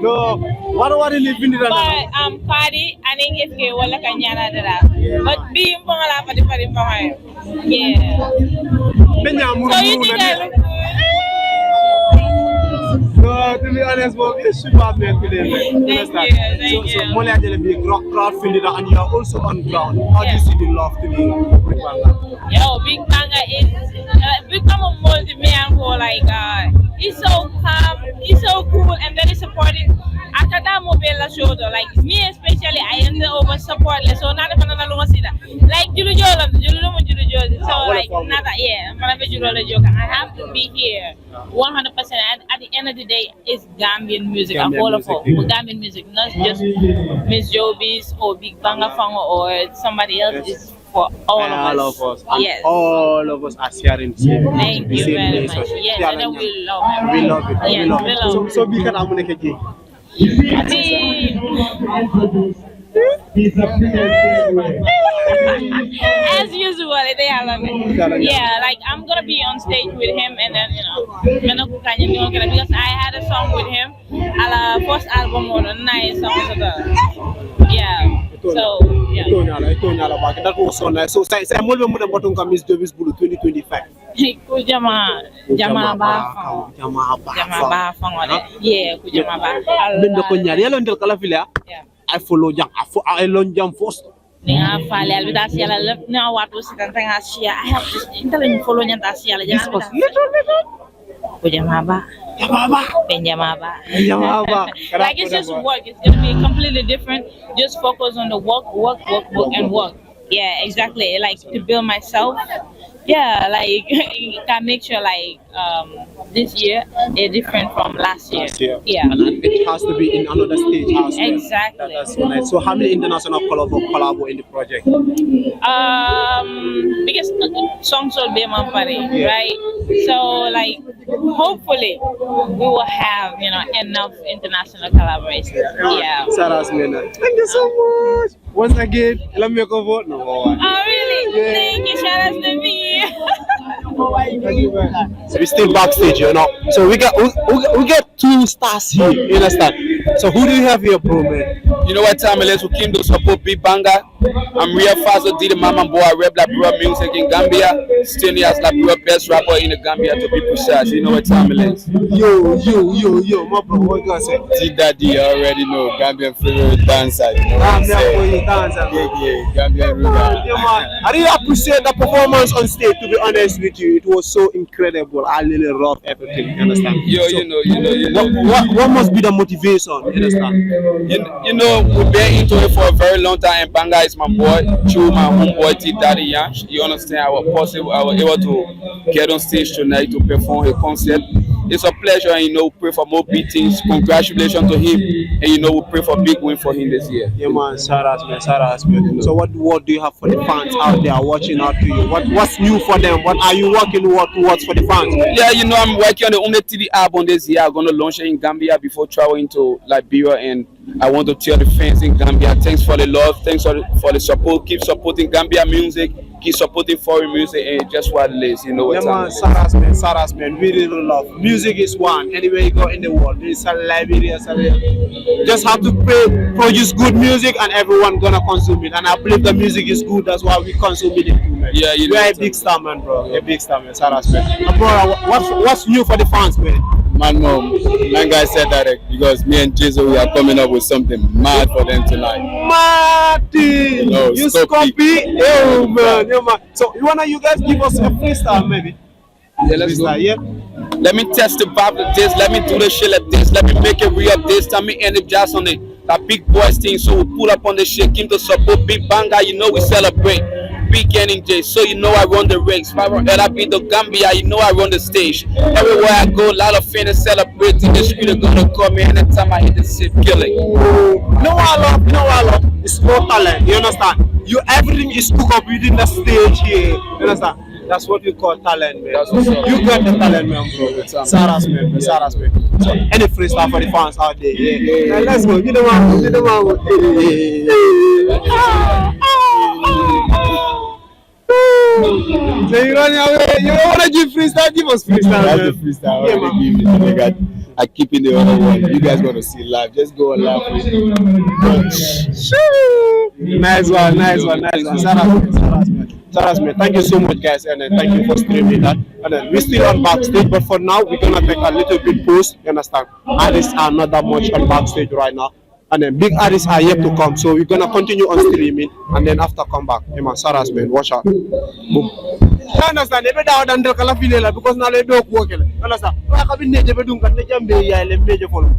No, what living in But party I think if ke wala kanyana dara. But bimpo ngala dimpo ngayede. Yeah. So you think I look good? No, to be honest, Bob, you're super man today, man. Thank you. So Molly had a big crowd filled and you are also on ground. How do you see the love today, Big Banga? Yo, Big Banga is become a multi-man who he's so calm, he's so cool and very supportive. After that mobile shoulder, like me especially, I am the over support. So not even a long see that. Like Julu Jola. So like not I have to be here 100%. At the end of the day, it's Gambian music. I'm all for Gambian music, not just Miss Joby's or Big Banga Fango or somebody else. It's for all of us. Yes. All of us are sharing the same. Thank you very much. Yes, and then we love it. We love it. Yes, we love it. So big can I'm gonna as usual, they are yeah, like I'm gonna be on stage with him and then because I had a song with him ala first album on a nice song yeah. So yeah. That was so nice. So say more than bottom Miss Joby's Bulu 2025. Kujama ba yeah, kujama ba. Bendo ko nyari yalo ndel kala filia. I follow jam. I learn jam first. Ninga fale albita siala lep na watu sitantanga sia. I have to intelen follow nyanta siala jangan. Kujama ba. Benjama ba. Like it's just work. It's gonna be completely different. Just focus on the work, and work. Yeah, exactly. Like to build myself, Yeah, like you can make sure like this year is different from last year. Yeah. And it has to be in another stage as well. Exactly. That's so nice. So how many international collabo in the project? Because songs will be Mampari, right? So like hopefully we will have enough international collaboration. Yeah. Sarah's Mena. Thank you so much. Once again, let me go vote. No. Oh really? Yeah. Thank you, shout out to me. So we're still backstage, So we get two stars here, you understand? So who do you have here, bro, man? You know what time it is? We came to support Big Banga. I'm real fast with the mama boy. I rap like bro music in Gambia. Still as like bro best rapper in the Gambia to be precise. You know what time it is? Yo, my bro, what you gonna say? T-Daddy, you already know. Gambian favorite dancer. You know what I'm saying? Gambian Yeah, man. I really appreciate the performance on stage, to be honest with you. It was so incredible. I really love everything, you understand? Yo, So, you know. What must be the motivation, you understand? You know, we've been into it for a very long time, and Banga is my boy, Chew, my homeboy, T-Daddy Yanch. You understand? I was able to get on stage tonight to perform a concert. It's a pleasure, and pray for more big things. Congratulations to him, and we pray for big win for him this year. Yeah, man, shout out, man. So what do you have for the fans out there watching out to you? What's new for them? What are you working towards for the fans, man? Yeah, I'm working on the only TV album this year. I'm going to launch it in Gambia before traveling to Liberia, and I want to tell the fans in Gambia, thanks for the love, thanks for the support. Keep supporting Gambia music, keep supporting foreign music, and just what it is, Yeah, man, Saras, man, we really love. Music is one, anywhere you go in the world. It's a Liberia, just have to produce good music, and everyone gonna consume it. And I believe the music is good, that's why we consume it too, man. Yeah, you are a big star, man, bro. A big star, man, Saras, man. Bro, what's new for the fans, man? Man, guy said that because me and Jizzle, we are coming up with something mad for them tonight. Martin, you Scopy? Oh, man, yeah, man. So you guys give us a freestyle, maybe? Yeah, let's go. Yeah. Let me test the vibe with this. Let me do the shit like this. Let me make it real this. Let me energize on it. That big boys thing. So we pull up on the shit. Came to support Big Banga. We celebrate. Big NJ. So I run the race. If I run I beat the Gambia, I run the stage. Everywhere I go, a lot of fans celebrating. The street are gonna call me anytime I hit the shit, killing. No, I love. It's more talent. You understand? Everything is cooked up within the stage here. You understand? That's what we call talent, man. You got the talent, man, bro. Saras, man. So, any freestyle for the fans out there? Yeah. Let's go. You know what? So you running away? You don't want to give freestyle? Give us freestyle. That's the freestyle. Yeah, man. I keep in the other one. You guys want to see live? Just go and laugh. Nice one. Saras, man. Thank you so much, guys, and thank you for streaming that. And then we're still on backstage, but for now we're gonna take a little bit pause. You understand? Artists are not that much on backstage right now, and then big artists are yet to come. So we're gonna continue on streaming, and then after come back. Hey, man, Saras, man, watch out. Boom. You understand? They better than the Calafila because now they don't work. You understand? I have been never doing that. They can be a major follow.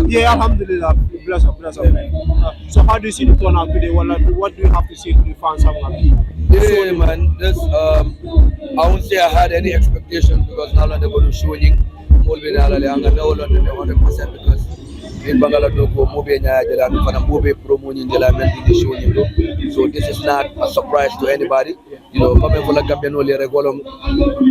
Yeah, alhamdulillah. Bless up. So how do you see the turnout today? What do you have to say to the fans? Yeah, man. I won't say I had any expectations because now they're going to show you more than 100% because in Bangladesh, so this is not a surprise to anybody. Coming from the Gambian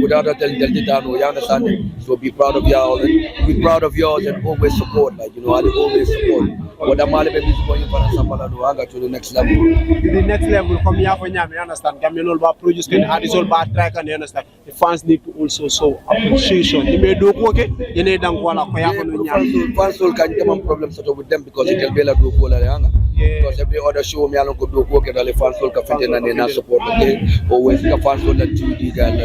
without telling you understand. So be proud of y'all, be proud of yours, and always support. I always support. What I'm is going to the next level. The next level, come here for you understand? Gambian all about produce, artists all about track, and you understand. The fans need to also show appreciation. You may do okay. You need them fans will can come problem with them because it can be like do because every other show me along could do work and the fans will come and not support again. Always the fans will let you do that,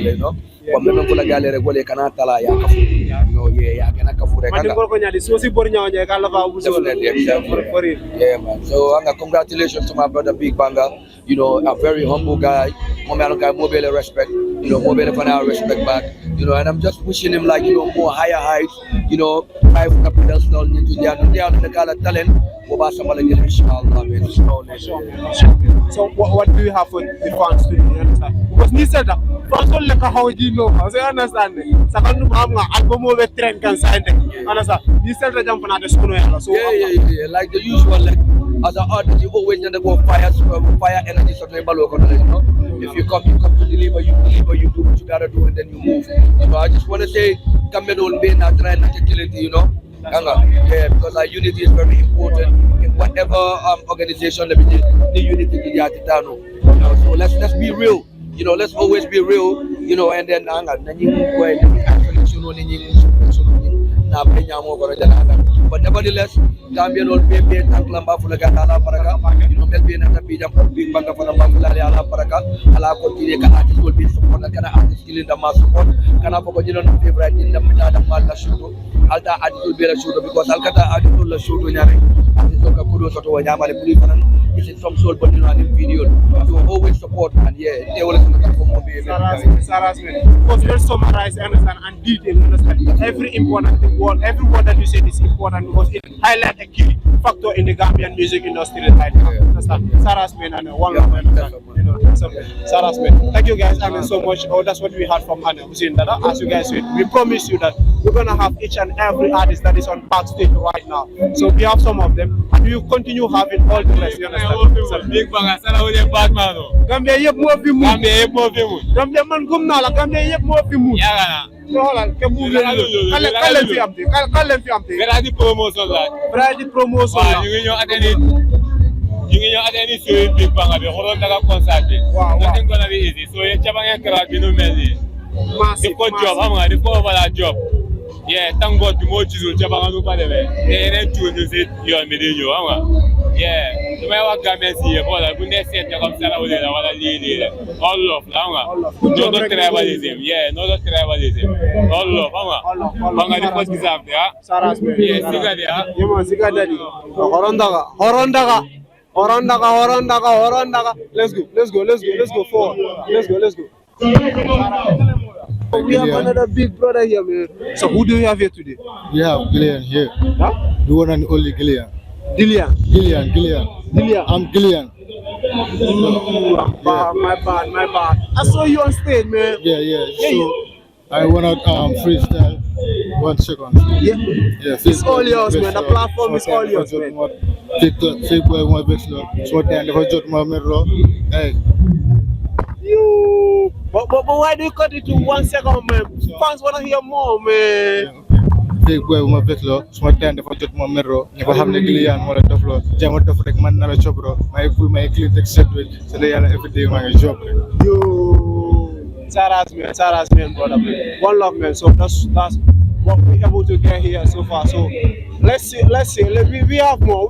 But me for the gallery go le kana tala ya kafu. Yeah, kana kafu re kana. Ko nyali so si bor nyaw nya ka la fa bu so. Yeah, man. So congratulations to my brother Big Banga. A very humble guy. Mobile respect. Mobile for our respect back. And I'm just wishing him more higher heights. High from the pedestal into the talent. Boba Samala Gil, inshallah, man. So what do you have for the fans today? You understand? Because ni said that fans don't like how you know. So you understand? Second to have an album over trend can sign it. Understand? Ni said that jump on the school. So yeah. Like the usual, like as an artist, you always need to go fire energy. So you know, if you come to deliver, you do what you gotta do, and then you move. You know, I just want to say, come and be not trying to kill it, you know. Yeah, because our unity is very important in whatever organization that we do. The unity to the so let's be real, you know. Let's always be real, you know. And then but nevertheless, Gambian will be paid and Lamba for the Gatala Paraga, you know, there'll be another big banga for the Bangla Ala Paraga, Ala Kotika artist will be supported, can artist still in the mass support, can I forget you know favorite in the Madame Shuto, Alta artist will be a shooter because Alcata artist will shoot in artist of Kudos or Yamali is in some sort, but you know, video. So always support and yeah, they always look for more. Because you summarize, understand, and detail, understand every important word, every word that you said is important because it highlights a key factor in the Gambian music industry right now. Understand? Sarah's man and one of them, you know, Sarah's man. Thank you guys, Anna, so much. Oh, that's what we heard from Anna. As you guys said, we promise you that we're gonna have each and every artist that is on backstage right now. So we have some of them, and we will continue having all the rest. You understand? Big bang, Sarah will be Batman. Gambia yep more fi mu. Gambia yep more fi mu. Gambia man gum na la Gambia yep more fi mu. Yeah. So hold ke mu kalen fi amte. Kalen fi amte. Variety promotion la. Variety promotion la. You ngi attend so big bang abi horon daga concert. Nothing gonna be easy. So you chabang crowd bi no melni. Massive job am nga di ko wala job. Yeah, thank God the more Jesus chabang no pa debe. Ene tu no se yo me de yo am. Yeah, the way what Gambians here, but I wouldn't say that I'm selling with our lady. All love, no tribalism. Yeah, no tribalism. All love, Hanga the first example, yeah. Sarah's man. Yeah, Siga there. You want Siga daddy. Horondaga. Let's go forward. Let's go. We have another big brother here, man. So who do you have here today? We have Gillian here. Huh? The one and only Gillian. Gillian. I'm Gillian. My bad. I saw you on stage, man. Yeah. So I wanna freestyle 1 second. Yeah. It's all yours, man. The platform is all yours, man. Facebook, my best love. So then, if I jot my mirror, hey. You. But why do you cut it to 1 second, man? Fans wanna hear more, man. Facebook, my best love. So then, if I jot my mirror, if I have the Gillian, what a tough lot. Jam out of like man, not a job, bro. My full, my clean accept it. So they are every day my job. You. Sarah's man, brother, man. One love, man. So that's what we're able to get here so far. So let's see. We have more.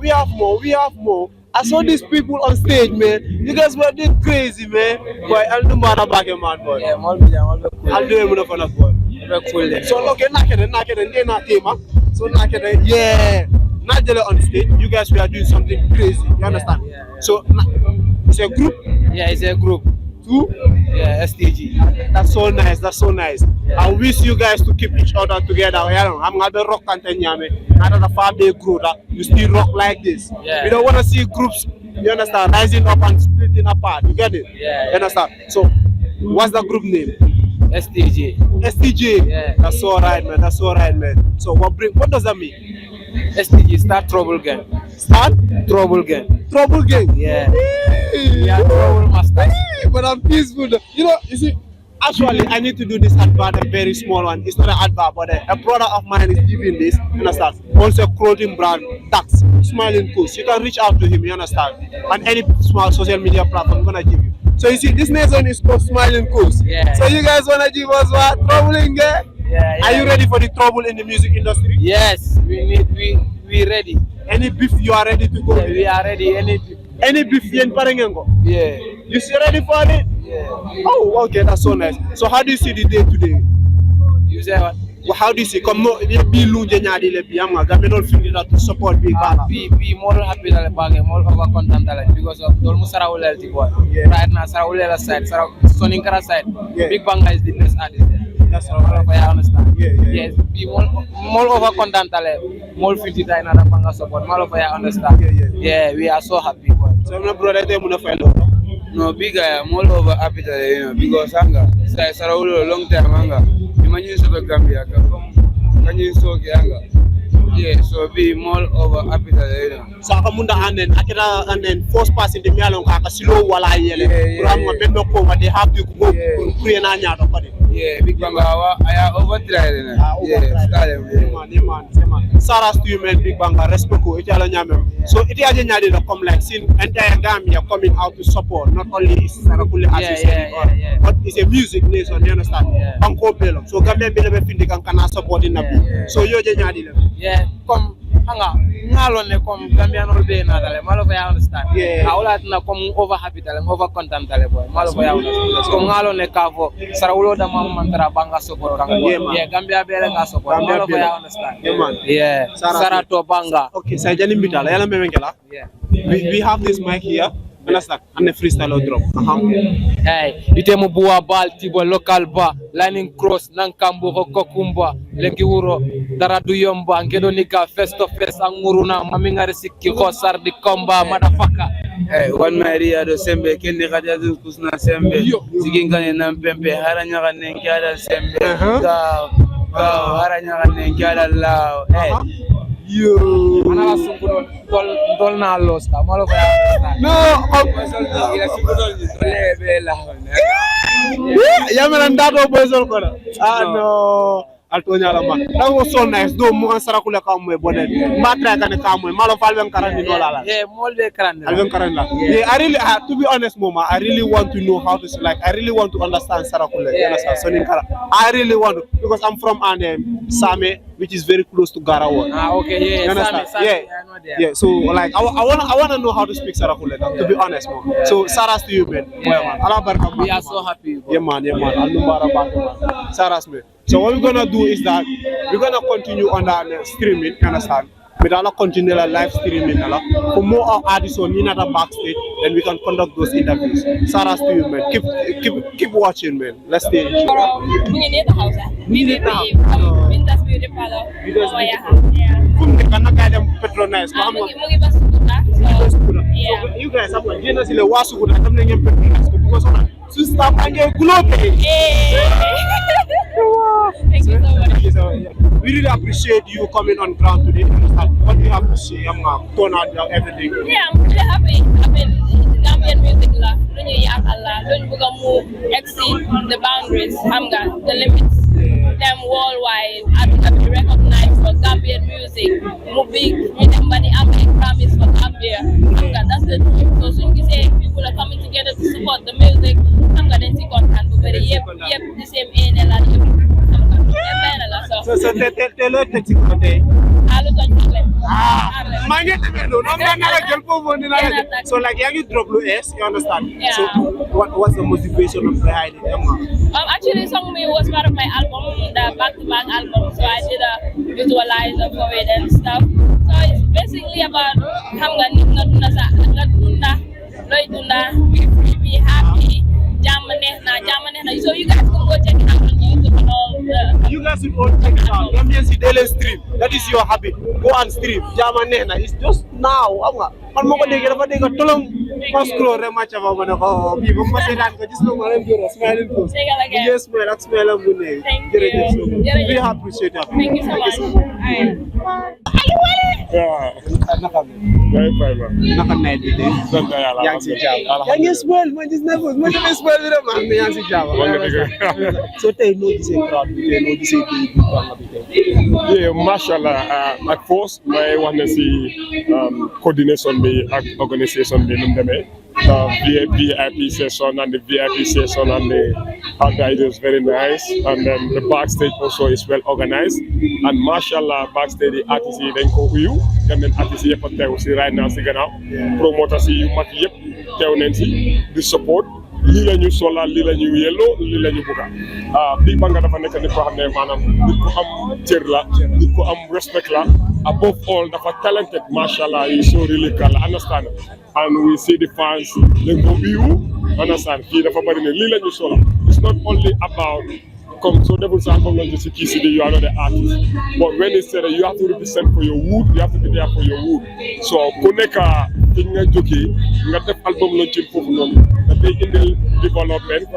I saw these people on stage, man. You guys were doing crazy, man. Boy, I'll do matter back, man, boy. Yeah, I'll do it with a boy. Cool. So look, they're not team, huh? So yeah. Not just on stage. You guys were doing something crazy. You understand? Yeah. So it's a group. Yeah, it's a group. Two? Yeah, STG. That's so nice. Yeah. I wish you guys to keep each other together. I'm gonna rock content, not a 5-day group that you still rock like this. Yeah. We don't want to see groups, you understand, rising up and splitting apart. You get it? Yeah. You understand? So, what's the group name? STG. Yeah. That's all right, man. So, what does that mean? STG, Start Trouble Gang. Start? Trouble Gang. Trouble Gang? Yeah. Yeah, Trouble Master. But I'm peaceful. You see, actually, I need to do this advert, a very small one. It's not an advert, but a brother of mine is giving this, you understand? Also a clothing brand, Dax, Smiling Coast. You can reach out to him, you understand? On any small social media platform, I'm going to give you. So you see, this next one is called Smiling Coast. Yeah. So you guys want to give us what? Troubling, yeah? Yeah. Are you ready for the trouble in the music industry? Yes, we ready. Any beef you are ready to go? Yeah, we are ready. Any beef you go? Yeah. You still ready for it? Yeah. Oh, okay, that's so nice. So how do you see the day today? You say what? Well, how do you see? Come no, be lunge nyadi le biama. Gabe no feel that to support big bala. Be more happy than bag, more over content because of Dolmu Sarawulel boy. Right now Sarawulel side, Soninkara side. Yeah. Big Banga is the best artist there. That's right. I understand. Yes, be more over content more fiti than another banga support. More I understand. Yeah, we are so happy. So my brother they muna find No, big guy, I'm all over happy today, you know, because anga, Saraulo long time anga. Imagine so Gambia, can you so anga? Yeah, so be more over happy today, you know. Saka munda and then first pass in the mialong kaka silo wala yele. Kuram mabendo ko they have to go create na nya to padi. Yeah, big banga I overtried na. Yeah, style man. Saras to you man big banga respect ko itala nyamem. So it is nyadi to come like sin entire Gambia coming out to support not only Sarakule as you said but it's a music nation, you understand? Banko pelo. So Gambia be be findi kan kana support in nabi. So yo je nyadi le. Yeah, come hanga ngalo ne come Gambia no be na dale malo I understand. Yeah. Awla na come over happy dale over content dale boy. Malo I understand. So ngalo ne kavo Sarawulo da mantara banga support kan. Yeah, Gambia be la support. Malo I understand. Yeah. Sarato banga. Okay, so jani mbitala yala memengela. Yeah. We have this mic here. Understand? And the freestyle drop. Hey, itemo buwa bal tibo local ba lining cross nang kambo kokumba leki wuro daradu yomba ngedo nika face to face anguruna mamingare sikki ko sardi komba motherfucker. Hey, one Maria do sembe kendi kadi adu kusna sembe sigingane nam pempe haranya kanne kiada sembe ga haranya kanne kiada lao. Hey, yo ana sungu dol na los ta malo fa no ila sungu dol lebe la yamela ndato bozol ko no altonya la man that was so nice do mo Sarakule ka mo bonne matra kan ka mo malo falben karani no la yeah molbe karani alben karani la yeah I really to be honest mama I really want to know how to like I really want to understand Sarakule you understand so I really want to because I'm from Same which is very close to Garawa. Okay, yeah, Same, yeah. So like I want to know how to speak Sarakule to be honest mom. So Saras to you man. We are so happy. Yeah man. Alumbara man. Saras man. So what we're gonna do is that we're gonna continue on that streaming, you understand? We're gonna continue the live streaming, for more artists on in the backstage, then we can conduct those interviews. Saras to you, man. Keep watching, man. Let's stay. We need the house. We need the house. Winter's beauty parlor. Patronize. Yeah. You guys have like Genesis le wasu kuna tamne ngem patronize because so staff ange globe. Thank you so much. We really appreciate you coming on ground today. What do you have to say? I'm turn out everything. Yeah, I'm really happy. I mean, Gambian music la, don't you yakala, don't you go exceed the boundaries, the limits. Them worldwide, I think I've been recognized for Gambian music. Move big, money, I'm making promise for Gambia. That's the truth. So soon you say people are coming together to support the music, I'm gonna see content, but yep, the same in and so tell us so like you drop S, you understand? Yeah. So what's the motivation behind it? Actually, song me was part of my album, the back-to-back album. So I did a visualizer for it and stuff. So it's basically about be happy, jamane. So you guys can go check it out on YouTube and all the. You guys should all check it out. Gambian daily stream. That is your habit. Go and stream. Jamane. It's just now. Man mo ko dégg dafa dégg tolong pas scroll rek match ba mana ko bi ba ma sétan ko gis nga leen gëra smiling post yes smile ak smile am bu ne jërëjëf we appreciate it thank you so much naka nay di de yang ci jaw yang ngi smile ma gis na ko ma dama smile bi ma yang ci jaw so tay no gisee crowd bi tay no gisee bi yeah mashallah at first may wanna see coordination ak organisation bi num demé VIP session and the VIP session and the outside is very nice and then the backstage also is well organized and mashallah backstage the artists yi dañ ko uyu dem artists yépp tew ci right now ci gannaaw promoters yi yu mag yépp tew nañ ci di support lii la ñu sola lii la ñu yelloo lii la ñu bëgga Big Banga dafa nekk nit ko xam ne maanaam nit ko am cër la nit ko am respect la above all dafa talented mashallah he so really can understand and we see the fans they go view understand fii dafa bari ne lii la ñu sola it's not only about come so devil sound from London to Key City, you are not the artist. But when they say that you have to represent for your wood, you have to be there for your wood. So Koneka thing nga jockey, nga def album launching for they in the development,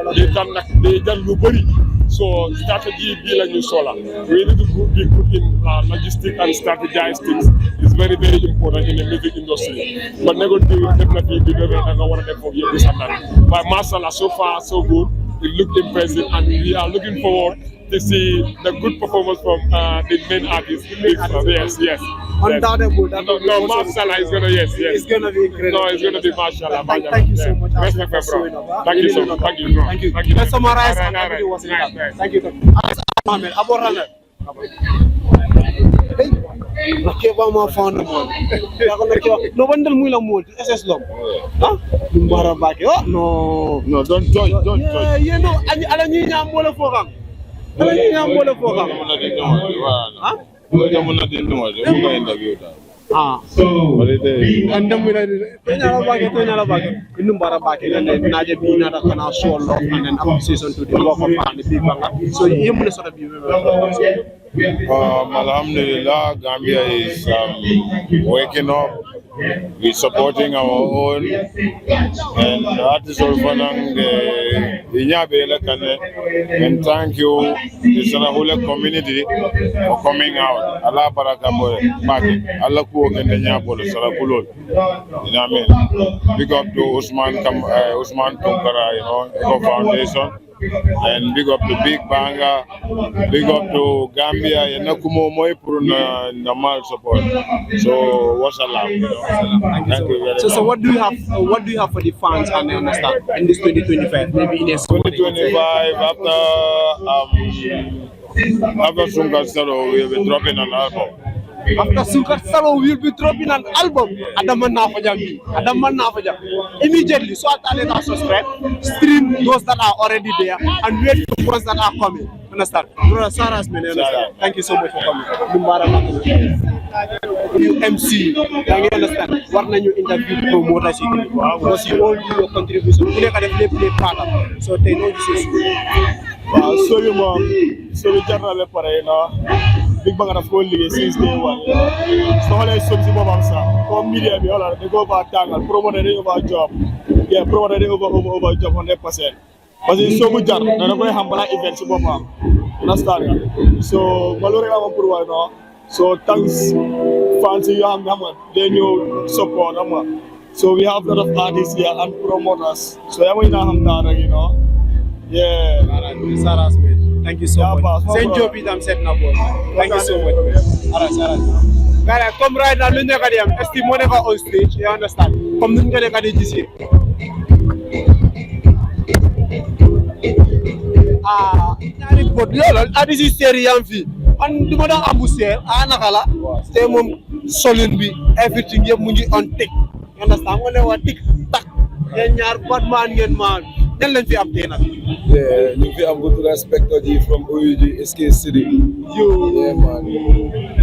they done nobody. So strategy be like you solar. We need to be good in logistics and strategize things. It's very, very important in the music industry. But never do definitely be better than one of them for years and that. But Masala so far so good. It looked impressive and we are looking forward to see the good performance from the main artist. Yes. Undoubtable. No, Masala is gonna It's gonna be incredible. No, it's gonna be Mashallah. Thank you so much. Respect, bro. Thank you so much. Thank you, bro. Thank you. Thank you. Let's summarize and everybody was in that. Thank you. Mohammed, Abu Runner. Nakeba ma fanda mo. Yako nakeba. No bandal muy la mo. SS lom. Huh? Dumbara bake. Oh no, don't. Yeah, you know, ala ñi ñam mo la fo xam. Ala ñi ñam mo la fo xam. Huh? Andam mina tonyala bake numbara bake and then naje bi na kana show love and then appreciation to the work of the big bang. So you must sort of be Alhamdulillah, Gambia is waking up. We're supporting our own, and that is all for and thank you, the Sanahula community, for coming out. Allah Barakabo, Allah Kuok and the Nyapolo, Salakulot. You know what I mean? Big up to Usman Tunkara, Eco Foundation. And big up to Big Banga, big up to Gambia, and Nakumo Moi Puruna Namal support. So what's a lot? Thank you very much. So what do you have? What do you have for the fans and understand in this 2025? Maybe in 2025 after Sungal Salo, we will be dropping an album. After Sungal Salo, we will be dropping an album. Adaman Nafajam. Immediately, so let us subscribe, stream those that are already there, and wait for the ones that are coming. Understand? Brother Saras, thank you so much for coming. You MC, you understand? What can you interview promoters? Because you all do your contribution. You can play part of it. So they know this is. Sorry, mom. Sorry, General Parena. Big Bang of Holy since day one. So, all I saw is Mobamsa. Come media, they go over Tangle, promoted over job. Yeah, promoted over job 100%. But it's so good job. And I'm going to have events. Understand? So, Malora Purwana. So, thanks, fancy you, they know support. So, we have a lot of artists here and promoters. So, I'm going to have you know. Yeah. Saras, thank you so much. Send job it, I'm setting up. Thank you so much. Alright. Guys, come right now. Look at them. Testimony on stage. You understand? Come look at this here. This is serious. And the mother Abusel, Anakala, stay mom solid be everything you mungi on tick. You understand? When they were tick tack, then you're bad man. Then let's be updated. Yeah, you have good respect to you from OUG SK City. Yeah, man.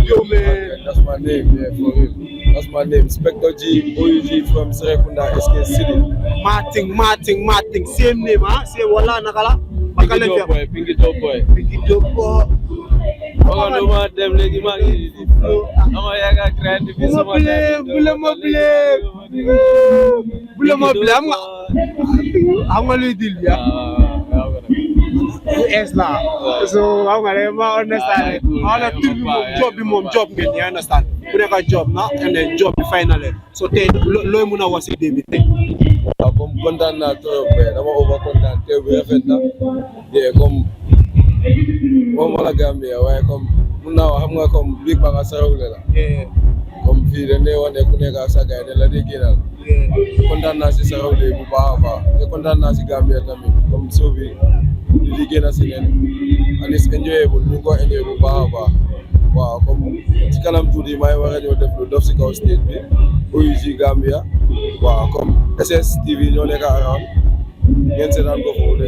Yo, man. That's my name, yeah, for him. That's my name. Spector G, OUG from Serekunda SK City. Martin. Same name, huh? Same wala nakala. Pinky Dope Boy. Oh, no more them lady man. Oh, I got grand. I'm gonna deal, yes, now. So I'm gonna understand. All the job, you understand? We have a job now, and then job finally. So then, Loimuna was a David. I'm content now, I'm over content. Yeah, come. Mala Gambia, why come now? I'm going to come big bang as yeah. Come feed and they want to connect saga and let it get out. Content Nasi Sarole, Baba, the content Nasi Gambia, come so we get us again. And it's enjoyable. You go enjoy Baba. Wow, come Tikalam to the my radio, the Dopsico State, OUG Gambia. Wow, come SS TV, no nega around. Get it and go for the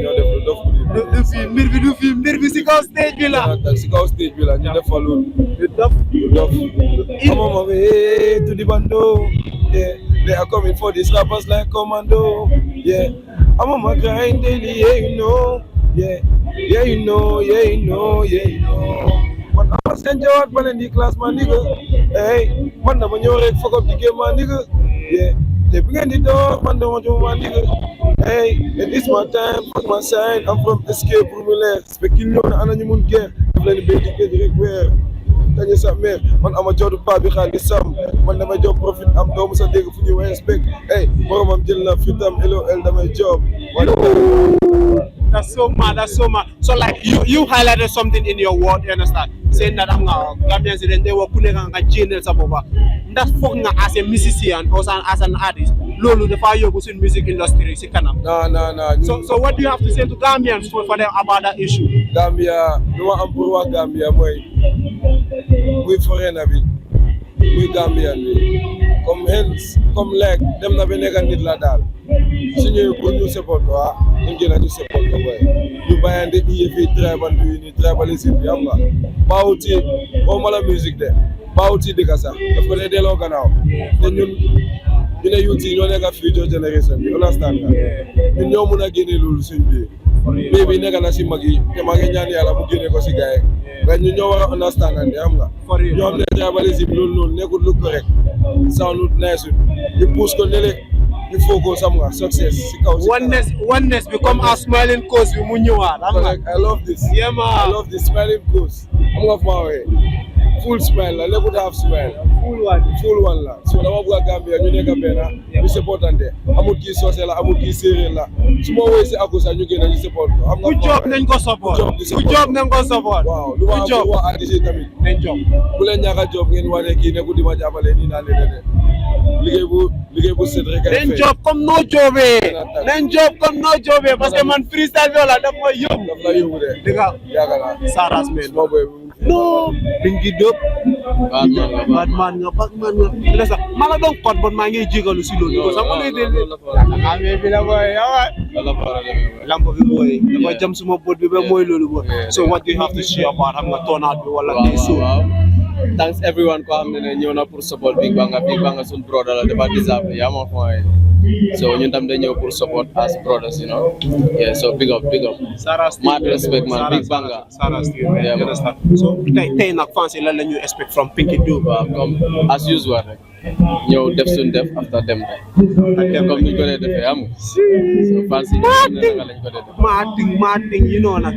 film. Sikaw stage bila. Sikaw stage bila. You the follow. Come on, way to the bando. Yeah, they are coming for the snappers like commando. Yeah, I'm on my grind daily. Yeah, you know. Yeah, Yeah, you know. Man, I'm a send you out in the class, my nigga. Hey, man, I'm going to fuck up the game, my nigga. Yeah, they bring the door, man, don't want you, my nigga. Hey, and this my time, fuck my sign. I'm from Escape Room, speaking on an animal game. I'm playing the baby, man, I'm a job to Bobby Khalissam. Man, I'm a job profit. I'm Thomas and Diego for you respect. Hey, mom, I'm dealing with them. LOL, that's my job. That's so mad. So like you highlighted something in your word, you understand? Saying that I'm Gambians and they were putting on a channel sababa. That's fucking as a musician or as an artist. Lolo the fire was in music industry. No. So what do you have to say to Gambians for them about that issue? Gambia, no I'm poor Gambia, boy. We foreign a bit. We Gambian. Come hands, come leg, them na benega nid la dal. Senior you support you support boy. You buy and the EFA tribe and doing tribalism, yamba. Bauti, all mala music there. Bauti de casa. Of course they look now. Then you know you nega future generation. You understand that? You know muna gini lulu simbi. Maybe nega na simagi, kemagi nyani ala mugine ko sigaye. When you know what understand and yamba. You have the tribalism lulu, ne could look correct. Sound look nice. You push konele. You focus on success. Oneness become a smiling cause. I love this. Yeah, man. I love this smiling cause. I'm off my way. Full smile. I never have smile. Full one. La. So now I'm Gambia. You never better. You support and there. I'm going to social. I'm going to serial. Small ways I go and you get and you support. Good job, then go support. Good job, then go support. Wow. Good job. Good job. Bulan jaga job ngeen wone ki ne ko di ma jabale ni na le liggéey bu set rek nen job comme no jobé parce que man freestyle bi la daf ma yóbbu de diga yagala saras men no bingi dop Batman nga lesa mala don code bon ma ngi jigalu ci lolu ko sama lay del amé bi la boy lampo bi boy dama jam suma bot bi ba moy lolu boy so what do you have to share about xam nga tornado bi wala day so thanks everyone ko xamne ñew na pour support Big Banga sun brother la dafa deserve ya ma foy so ñun tam dañ ñew pour support as brothers, you know. Yeah, so big up Saras, mad respect man. Saras, Big Banga Saras, yeah, you understand. So tay nak fancy lan lañu expect from Pinky Dube comme as usual rek ñew def sun def after them rek comme ñu ko defé am so fancy lañ ko def marting you know nak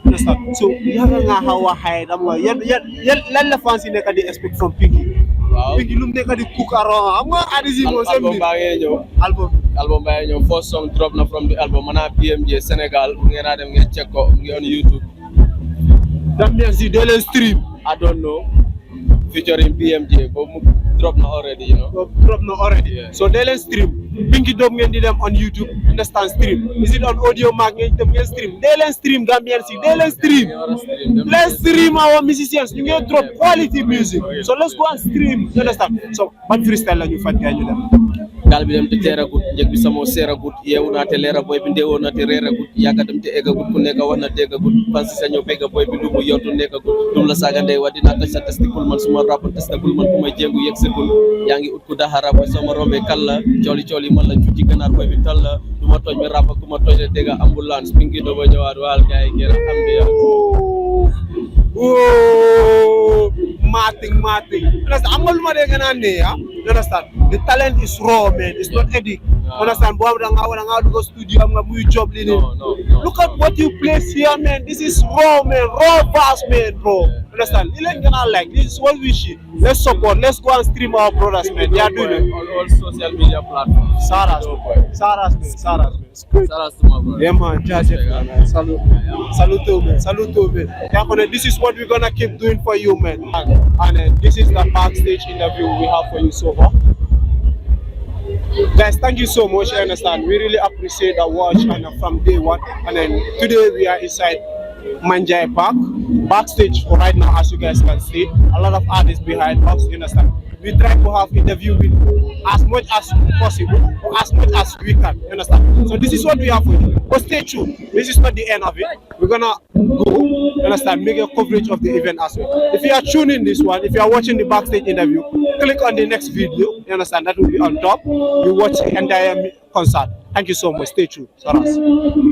understand. So yaga nga hawa hide am nga yan lan la fancy nek di expect from Pinky. Wow. Pinky lu nek di cook around am nga adisi mo album ba ngay ñew album ba ñew first song drop na from the album mana BMJ Senegal ngeen na dem ngeen check ko ngi on YouTube. That means the daily stream I don't know featuring BMJ but drop na already, you know. Drop na already. Yeah. So daily stream Pinky Dube ngeen di dem on YouTube understand stream. Is it on Audio Mac ngeen dem ngeen stream. Daily stream Gambian si daily stream. Let's stream our musicians. You get drop quality music. So let's go and stream. You understand? So what freestyle la ñu fat gaay ñu dem. Dal bi dem te tera gut jek bi samo sera gut yewu na te lera boy bi ndewo na te rera gut yaka dem te ega gut ku nekk wax na dega gut fansi sa ñew bega boy bi du bu yotu nekk gut dum la saga ndey wadi na ta testikul man suma rap testikul man kuma jengu yek sekul yaangi ut ku dahara boy sama rombe kala coli man la ci ganar boy bi tal la duma toj mi rap kuma toj dega ambulance Pinky Dube ñewat wal gaay gëra am bi ya Marting. Understand? I'm not going you understand? The talent is raw, man. It's not edit. Understand? Boy, I'm going to go studio. I'm going to job. No. Look at what you place here, man. This is raw, man. Raw bass, man, bro. Understand? This is what we should. Let's support. Let's go and stream our brothers, man. They are doing it on all social media platforms. Saras, to my brother. Yeah, man. Salute, man. Yeah, this is what we're gonna keep doing for you, man. And this is the backstage interview we have for you so far. Guys, thank you so much. I understand. We really appreciate the watch and from day one. And then today we are inside Manjai Park, backstage for right now, as you guys can see. A lot of artists behind us. You understand? We try to have interview with as much as possible, or as much as we can. You understand? So this is what we have for you. But stay tuned. This is not the end of it. We're gonna go, you understand, make a coverage of the event as well. If you are tuning this one, if you are watching the backstage interview, click on the next video. You understand? That will be on top. You watch the entire concert. Thank you so much. Stay tuned. Saras.